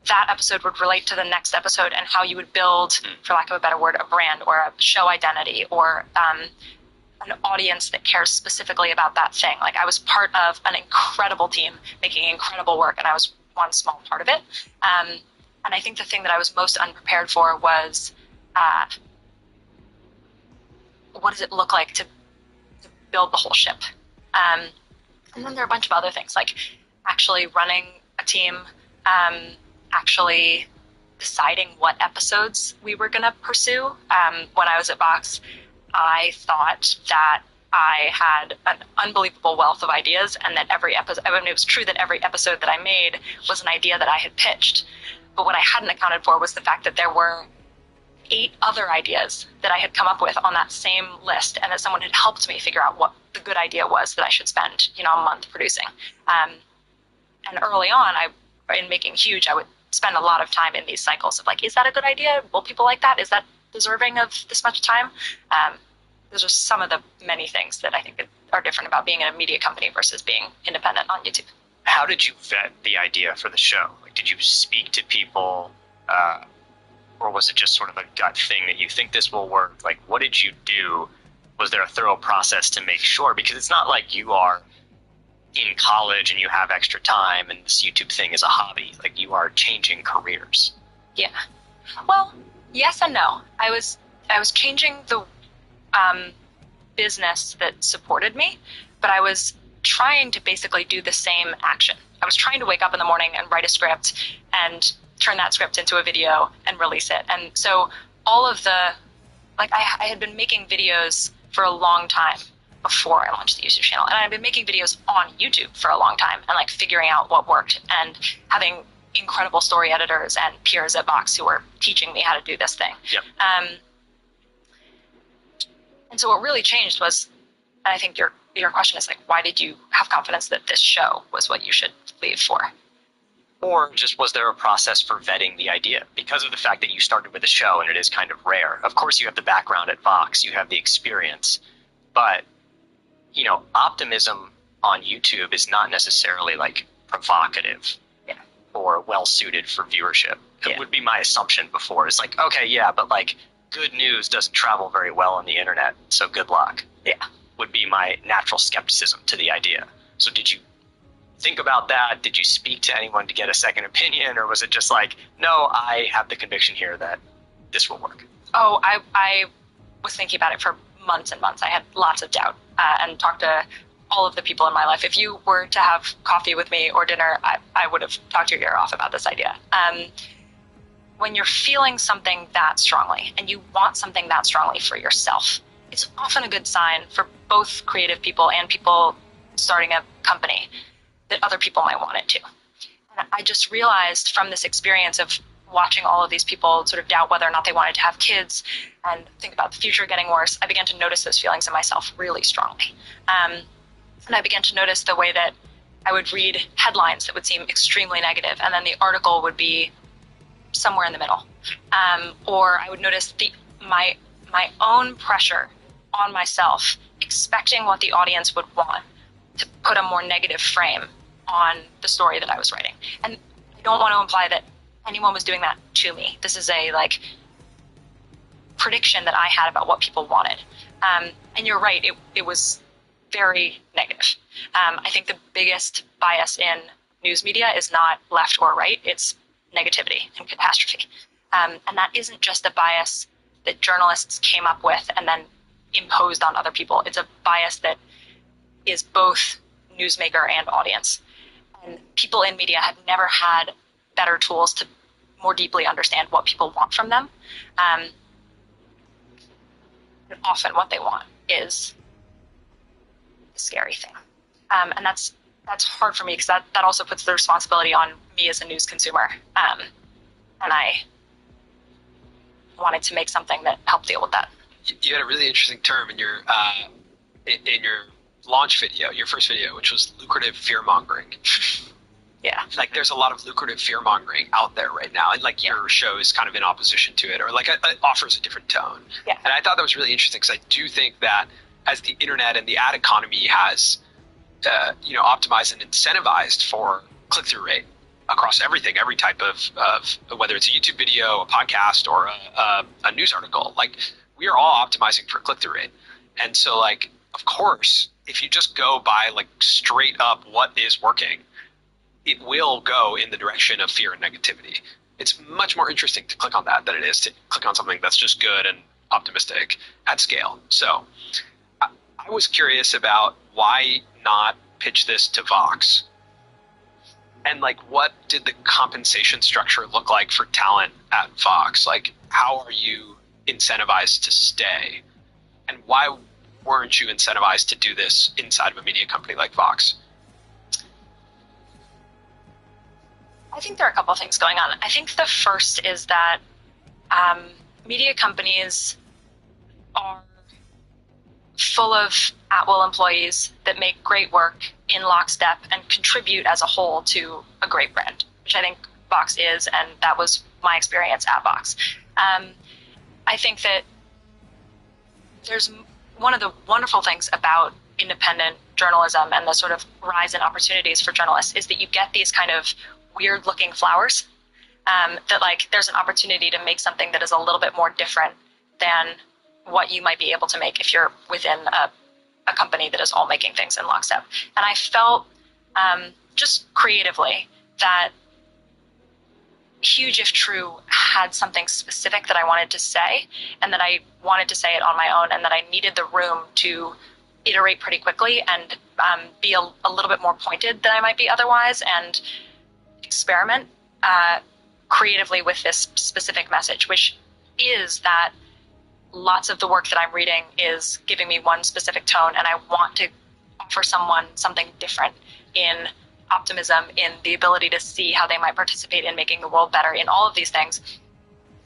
that episode would relate to the next episode and how you would build, for lack of a better word, a brand or a show identity or an audience that cares specifically about that thing. Like, I was part of an incredible team making incredible work, and I was one small part of it. And I think the thing that I was most unprepared for was what does it look like to build the whole ship? And then there are a bunch of other things, like actually running a team, actually deciding what episodes we were going to pursue. When I was at Vox, I thought that I had an unbelievable wealth of ideas, and that every episode, I mean, it was true that every episode that I made was an idea that I had pitched. But what I hadn't accounted for was the fact that there were 8 other ideas that I had come up with on that same list, and that someone had helped me figure out what the good idea was that I should spend, a month producing. And early on, in making Huge, I would spend a lot of time in these cycles of like, is that a good idea? Will people like that? Is that deserving of this much time? Those are some of the many things that I think are different about being in a media company versus being independent on YouTube. How did you vet the idea for the show? Like, did you speak to people, or was it just sort of a gut thing that you think this will work? Like, what did you do? Was there a thorough process to make sure? Because it's not like you are in college and you have extra time and this YouTube thing is a hobby. Like, you are changing careers. Yeah. Well, yes and no. I was changing the business that supported me, but I was trying to basically do the same action. I was trying to wake up in the morning and write a script and turn that script into a video and release it. And so all of the, like, I had been making videos for a long time before I launched the YouTube channel. And I've been making videos on YouTube for a long time and like figuring out what worked and having incredible story editors and peers at Vox who were teaching me how to do this thing. Yep. And so what really changed was, and I think your question is like, why did you have confidence that this show was what you should leave for? Or just was there a process for vetting the idea? Because of the fact that you started with a show and it is kind of rare. Of course you have the background at Vox, you have the experience, but you know, optimism on YouTube is not necessarily like provocative or well suited for viewership. It would be my assumption before. It's like, okay, yeah, but like good news doesn't travel very well on the internet, so good luck. Yeah. Would be my natural skepticism to the idea. So did you think about that? Did you speak to anyone to get a second opinion, or was it just like, no, I have the conviction here that this will work? Oh, I was thinking about it for months and months. I had lots of doubt and talked to all of the people in my life. If you were to have coffee with me or dinner, I would have talked your ear off about this idea. When you're feeling something that strongly and you want something that strongly for yourself, it's often a good sign for both creative people and people starting a company that other people might want it too. And I just realized from this experience of watching all of these people sort of doubt whether or not they wanted to have kids and think about the future getting worse, I began to notice those feelings in myself really strongly. And I began to notice the way that I would read headlines that would seem extremely negative, and then the article would be somewhere in the middle. Or I would notice my own pressure on myself, expecting what the audience would want, to put a more negative frame on the story that I was writing. And I don't want to imply that anyone was doing that to me. This is a like prediction that I had about what people wanted. And you're right, it was very negative. I think the biggest bias in news media is not left or right, it's negativity and catastrophe. And that isn't just a bias that journalists came up with and then imposed on other people. It's a bias that is both newsmaker and audience. And people in media have never had better tools to more deeply understand what people want from them. And often what they want is the scary thing. And that's hard for me because that also puts the responsibility on me as a news consumer. And I wanted to make something that helped deal with that. You had a really interesting term in your launch video, your first video, which was lucrative fear mongering. Yeah. Like there's a lot of lucrative fear mongering out there right now, and like your show is kind of in opposition to it, or like it offers a different tone. Yeah. And I thought that was really interesting because I do think that as the internet and the ad economy has, optimized and incentivized for click-through rate across everything, every type of whether it's a YouTube video, a podcast, or a news article, like we are all optimizing for click-through rate. And so like, of course, if you just go by like straight up what is working, it will go in the direction of fear and negativity. It's much more interesting to click on that than it is to click on something that's just good and optimistic at scale. So I was curious about why not pitch this to Vox? And like, what did the compensation structure look like for talent at Vox? Like, how are you incentivized to stay? And why weren't you incentivized to do this inside of a media company like Vox? I think there are a couple of things going on. I think the first is that media companies are full of at-will employees that make great work in lockstep and contribute as a whole to a great brand, which I think Vox is, and that was my experience at Vox. I think that there's one of the wonderful things about independent journalism and the sort of rise in opportunities for journalists is that you get these kind of weird looking flowers, that like there's an opportunity to make something that is a little bit more different than what you might be able to make if you're within a company that is all making things in lockstep. And I felt just creatively that Huge If True had something specific that I wanted to say, and that I wanted to say it on my own, and that I needed the room to iterate pretty quickly and be a little bit more pointed than I might be otherwise, and experiment creatively with this specific message, which is that lots of the work that I'm reading is giving me one specific tone, and I want to offer someone something different in optimism, in the ability to see how they might participate in making the world better, in all of these things.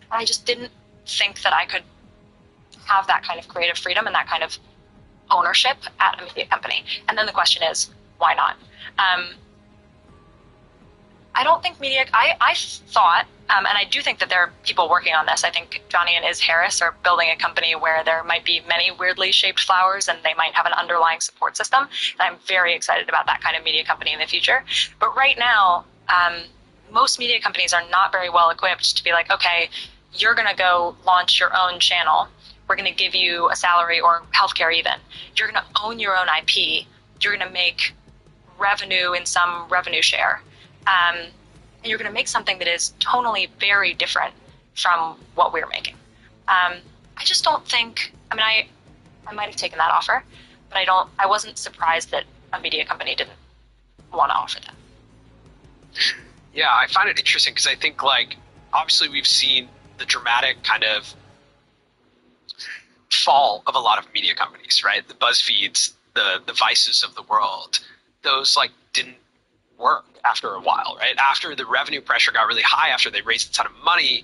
And I just didn't think that I could have that kind of creative freedom and that kind of ownership at a media company. And then the question is, why not? I don't think media, I thought, and I do think that there are people working on this. I think Johnny and Iz Harris are building a company where there might be many weirdly shaped flowers, and they might have an underlying support system. And I'm very excited about that kind of media company in the future. But right now, most media companies are not very well equipped to be like, okay, you're going to go launch your own channel. We're going to give you a salary or healthcare even. You're going to own your own IP. You're going to make revenue in some revenue share. And you're going to make something that is tonally very different from what we're making. I just don't think, I mean, I might have taken that offer, but I wasn't surprised that a media company didn't want to offer that. Yeah, I find it interesting because I think, like, obviously we've seen the dramatic kind of fall of a lot of media companies, right? The BuzzFeeds, the Vices of the world, those, like, didn't work after a while, right? After the revenue pressure got really high, after they raised a ton of money,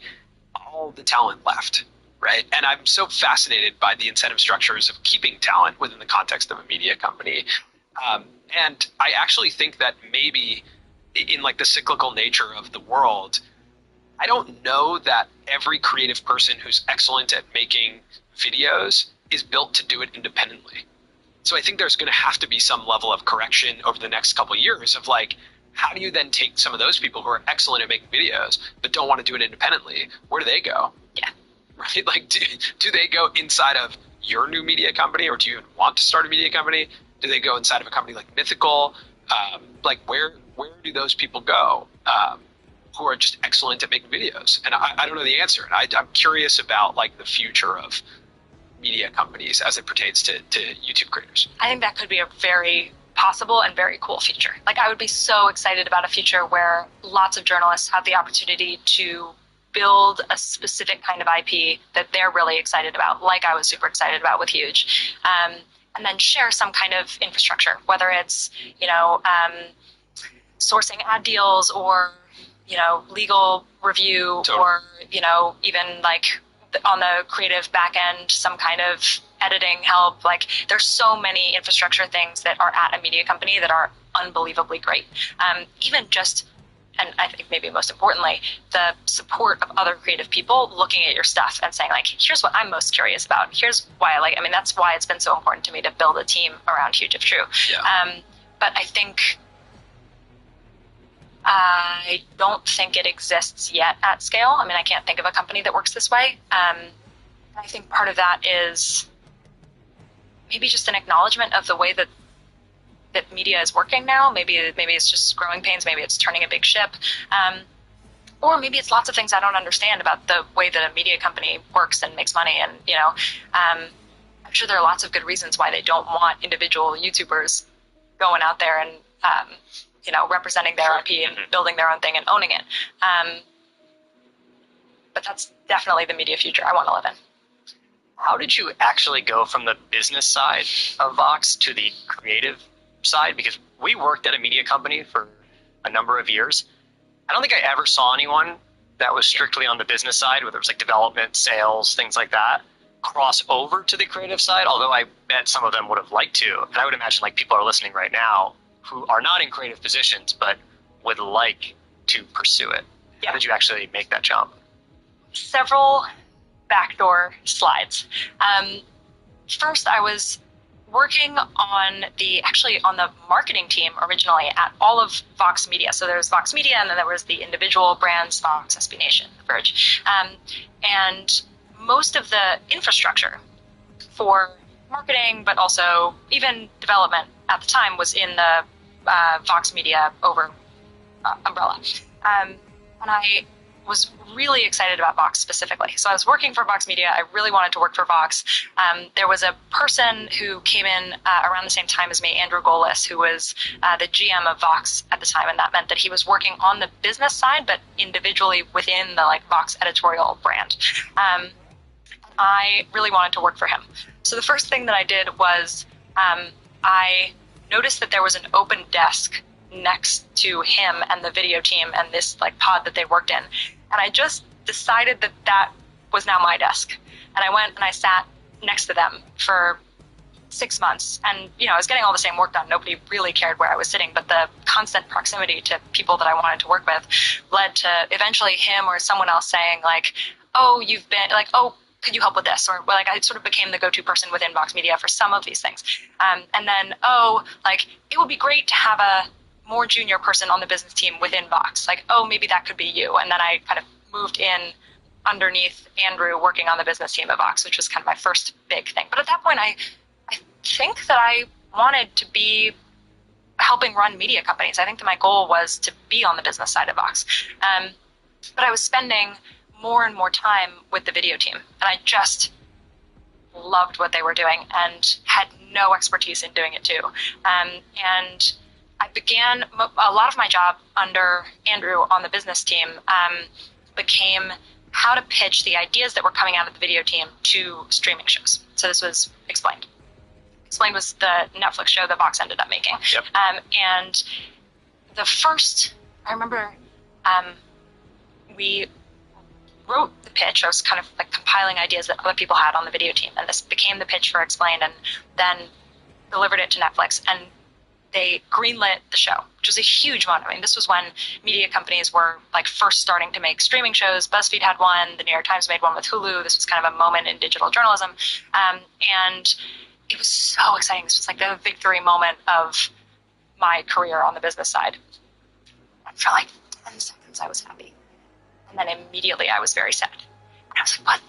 all the talent left, right? And I'm so fascinated by the incentive structures of keeping talent within the context of a media company. And I actually think that maybe in like the cyclical nature of the world, I don't know that every creative person who's excellent at making videos is built to do it independently. So I think there's going to have to be some level of correction over the next couple of years of like, how do you then take some of those people who are excellent at making videos but don't want to do it independently? Where do they go? Yeah. Right? Like, do they go inside of your new media company, or do you even want to start a media company? Do they go inside of a company like Mythical? Like, where do those people go who are just excellent at making videos? And I don't know the answer. And I'm curious about like the future of media companies as it pertains to YouTube creators. I think that could be a very possible and very cool future. Like, I would be so excited about a future where lots of journalists have the opportunity to build a specific kind of IP that they're really excited about, like I was super excited about with Huge, and then share some kind of infrastructure, whether it's, sourcing ad deals or, legal review, Totally. or, even like on the creative back end, some kind of editing help. Like, there's so many infrastructure things that are at a media company that are unbelievably great. Even just, and I think maybe most importantly, the support of other creative people looking at your stuff and saying like, here's what I'm most curious about. Here's why I like, I mean, that's why it's been so important to me to build a team around Huge If True. Yeah. But I don't think it exists yet at scale. I mean, I can't think of a company that works this way. I think part of that is maybe just an acknowledgement of the way that media is working now. Maybe it's just growing pains. Maybe it's turning a big ship. Or maybe it's lots of things I don't understand about the way that a media company works and makes money. And, I'm sure there are lots of good reasons why they don't want individual YouTubers going out there and, representing their IP and building their own thing and owning it. But that's definitely the media future I want to live in. How did you actually go from the business side of Vox to the creative side? Because we worked at a media company for a number of years. I don't think I ever saw anyone that was strictly on the business side, whether it was like development, sales, things like that, cross over to the creative side, although I bet some of them would have liked to. And I would imagine like people are listening right now who are not in creative positions but would like to pursue it. How did you actually make that jump? Several backdoor slides. First, I was working on the marketing team originally at all of Vox Media. So there was Vox Media, and then there was the individual brands, Vox, SB Nation, The Verge. And most of the infrastructure for marketing, but also even development at the time, was in the Vox Media umbrella. And I was really excited about Vox specifically. So I was working for Vox Media. I really wanted to work for Vox. There was a person who came in around the same time as me, Andrew Golis, who was the GM of Vox at the time, and that meant that he was working on the business side, but individually within the Vox editorial brand. I really wanted to work for him. So the first thing that I did was I noticed that there was an open desk next to him and the video team and this pod that they worked in. And I just decided that that was now my desk. And I went and I sat next to them for 6 months. And, I was getting all the same work done. Nobody really cared where I was sitting, but the constant proximity to people that I wanted to work with led to eventually him or someone else saying oh, you've been could you help with this? Or I sort of became the go-to person within Vox Media for some of these things. And then, it would be great to have a more junior person on the business team within Vox. Maybe that could be you. And then I kind of moved in underneath Andrew working on the business team at Vox, which was kind of my first big thing. But at that point, I think that I wanted to be helping run media companies. I think that my goal was to be on the business side of Vox. But I was spending more and more time with the video team, and I just loved what they were doing and had no expertise in doing it too. And I began a lot of my job under Andrew on the business team became how to pitch the ideas that were coming out of the video team to streaming shows. So this was Explained. Explained was the Netflix show that Vox ended up making. Yep. And I remember we wrote the pitch. I was kind of compiling ideas that other people had on the video team, and this became the pitch for Explained, and then delivered it to Netflix, and they greenlit the show, which was a huge one. I mean, this was when media companies were first starting to make streaming shows. BuzzFeed had one, the New York Times made one with Hulu. This was kind of a moment in digital journalism, and it was so exciting. This was the victory moment of my career on the business side. And for 10 seconds, I was happy. And then immediately I was very sad. And I was what?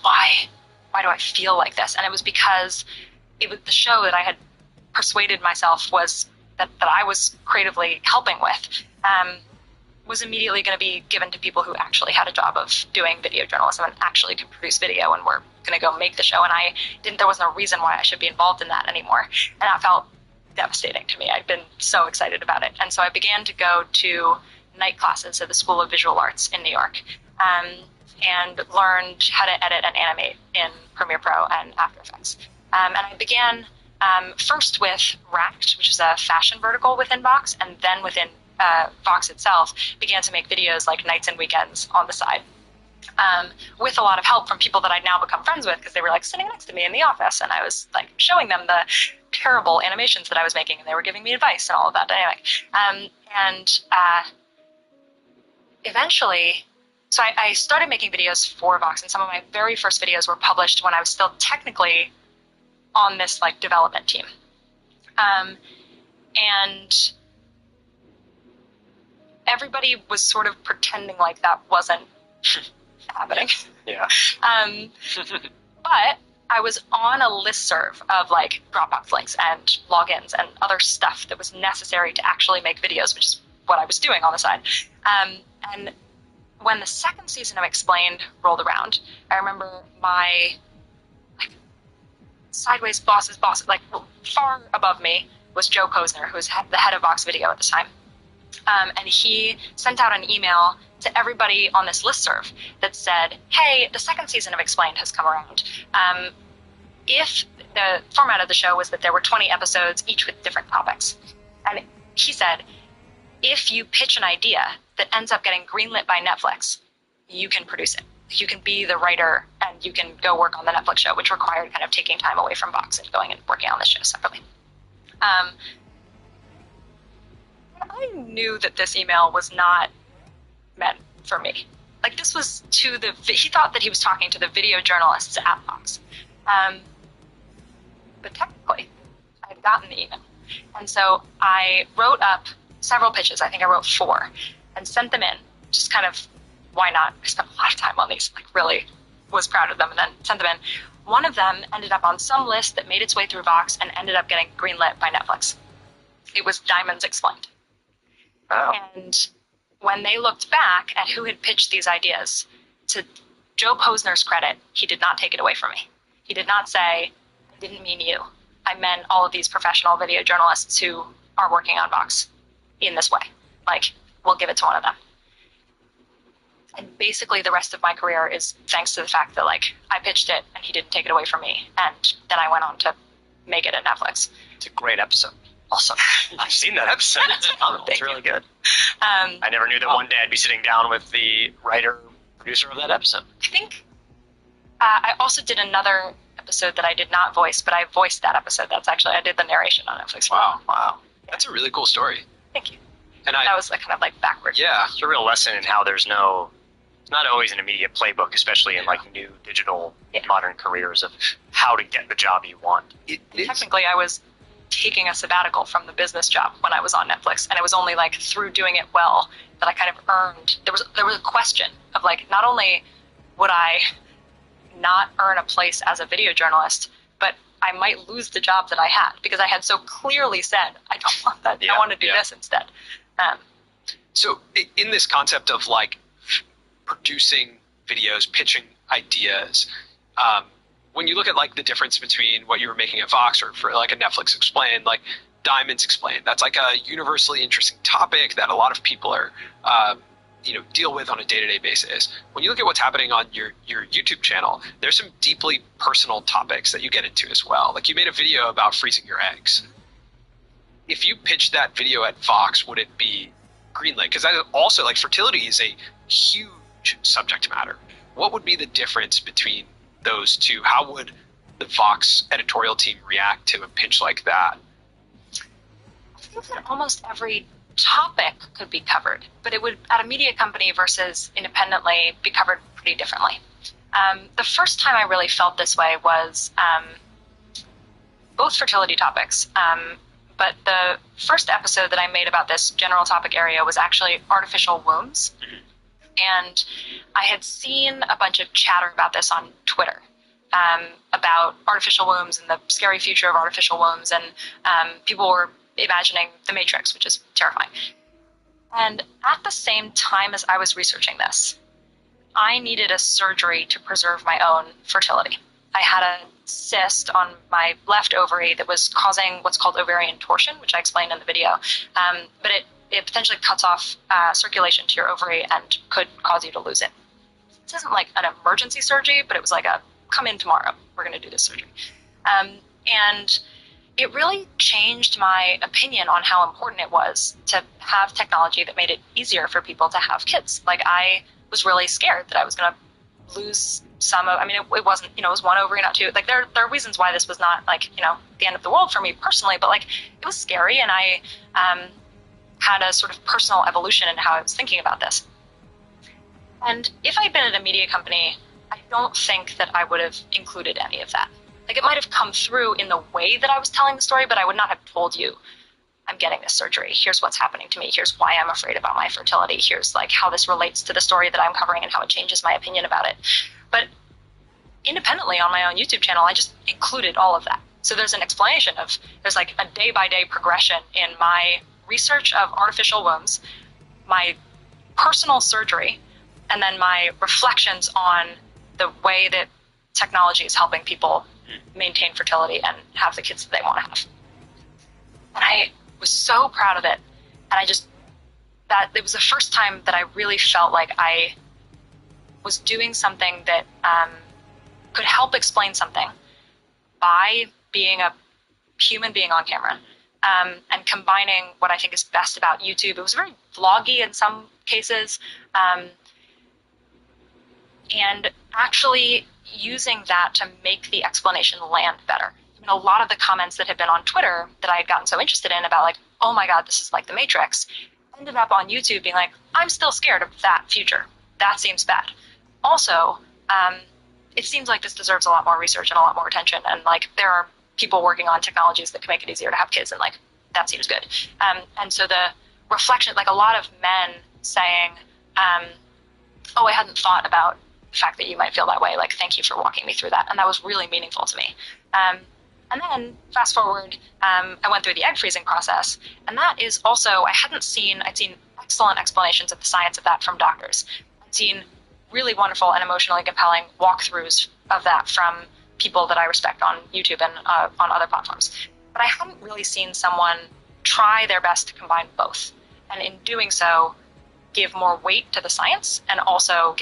Why do I feel like this? And it was because it was the show that I had persuaded myself was that I was creatively helping with was immediately going to be given to people who actually had a job of doing video journalism and actually could produce video and were going to go make the show. And there was no reason why I should be involved in that anymore. And that felt devastating to me. I'd been so excited about it. And so I began to go to night classes at the School of Visual Arts in New York and learned how to edit and animate in Premiere Pro and After Effects. And I began first with Racked, which is a fashion vertical within Vox, and then within Vox itself began to make videos nights and weekends on the side. With a lot of help from people that I'd now become friends with because they were sitting next to me in the office, and I was showing them the terrible animations that I was making, and they were giving me advice and all of that dynamic. Eventually, so I started making videos for Vox, and some of my very first videos were published when I was still technically on this development team. And everybody was sort of pretending that wasn't happening. Yeah. But I was on a listserv of Dropbox links and logins and other stuff that was necessary to actually make videos, which is what I was doing on the side. And when the second season of Explained rolled around, I remember my sideways boss's boss, far above me, was Joe Posner, who was the head of Vox Video at the time. And he sent out an email to everybody on this listserv that said, hey, the second season of Explained has come around. If the format of the show was that there were 20 episodes, each with different topics. And he said, if you pitch an idea that ends up getting greenlit by Netflix, you can produce it. You can be the writer and you can go work on the Netflix show, which required kind of taking time away from Vox and going and working on this show separately. I knew that this email was not meant for me. Like, this was he thought that he was talking to the video journalists at Fox. But technically, I had gotten the email. And so I wrote up several pitches. I think I wrote 4 and sent them in. Just kind of, why not? I spent a lot of time on these, like really was proud of them, and then sent them in. One of them ended up on some list that made its way through Vox and ended up getting greenlit by Netflix. It was Diamonds Explained. Oh. And when they looked back at who had pitched these ideas, to Joe Posner's credit, he did not take it away from me. He did not say, I didn't mean you. I meant all of these professional video journalists who are working on Vox in this way. Like, we'll give it to one of them. And basically the rest of my career is thanks to the fact that, like, I pitched it and he didn't take it away from me. And then I went on to make it at Netflix. It's a great episode. Awesome. I've seen that episode. It's really good. I never knew that one day I'd be sitting down with the writer, producer of that episode. I think I also did another episode that I did not voice, but I voiced that episode. I did the narration on Netflix. Wow. That's a really cool story. Thank you. And That was kind of like backwards. yeah. It's a real lesson in how it's not always an immediate playbook, especially in like new digital modern careers, of how to get the job you want. Technically, I was taking a sabbatical from the business job when I was on Netflix, and it was only like through doing it well that I kind of earned. There was a question of, like, not only would I not earn a place as a video journalist, but I might lose the job that I had because I had so clearly said, I don't want that. I want to do this instead. So in this concept of like producing videos, pitching ideas, when you look at like the difference between what you were making at Vox or for like a Netflix Explained, like Diamonds Explained, that's like a universally interesting topic that a lot of people are, deal with on a day-to-day basis. When you look at what's happening on your YouTube channel, there's some deeply personal topics that you get into as well. Like, you made a video about freezing your eggs. If you pitched that video at Vox, would it be greenlit? Because that is also, like, fertility is a huge subject matter. What would be the difference between those two? How would the Vox editorial team react to a pitch like that? I think that almost every topic could be covered, but it would, at a media company versus independently, be covered pretty differently. The first time I really felt this way was both fertility topics, but the first episode that I made about this general topic area was actually artificial wombs. And I had seen a bunch of chatter about this on Twitter, about artificial wombs and the scary future of artificial wombs, and people were imagining The Matrix, which is terrifying. And at the same time as I was researching this, I needed a surgery to preserve my own fertility. I had a cyst on my left ovary that was causing what's called ovarian torsion, which I explained in the video, but it potentially cuts off circulation to your ovary and could cause you to lose it. This isn't like an emergency surgery, but it was like a, come in tomorrow, we're going to do this surgery. And it really changed my opinion on how important it was to have technology that made it easier for people to have kids. Like, I was really scared that I was going to lose some of, it wasn't, it was one ovary, not two. Like, there are reasons why this was not, like, the end of the world for me personally, but, like, it was scary, and I had a sort of personal evolution in how I was thinking about this. And if I'd been at a media company, I don't think that I would have included any of that. Like, it might have come through in the way that I was telling the story, but I would not have told you, I'm getting this surgery. Here's what's happening to me. Here's why I'm afraid about my fertility. Here's, like, how this relates to the story that I'm covering and how it changes my opinion about it. But independently on my own YouTube channel, I just included all of that. So there's an explanation of, there's like a day-by-day progression in my research of artificial wombs, my personal surgery, and then my reflections on the way that technology is helping people maintain fertility and have the kids that they want to have. And I was so proud of it. And it was the first time that I really felt like I was doing something that could help explain something by being a human being on camera, and combining what I think is best about YouTube. It was very vloggy in some cases, and actually using that to make the explanation land better. A lot of the comments that had been on Twitter that I had gotten so interested in about, like, oh my God, this is like The Matrix, ended up on YouTube being like, I'm still scared of that future. that seems bad. Also, it seems like this deserves a lot more research and a lot more attention, and like there are people working on technologies that can make it easier to have kids, and like that seems good. And so the reflection, like a lot of men saying, oh, I hadn't thought about the fact that you might feel that way, like thank you for walking me through that, and that was really meaningful to me. And then fast forward, I went through the egg freezing process, and that is also, I'd seen excellent explanations of the science of that from doctors. I'd seen really wonderful and emotionally compelling walkthroughs of that from people that I respect on YouTube and on other platforms. But I hadn't really seen someone try their best to combine both, and in doing so, give more weight to the science and also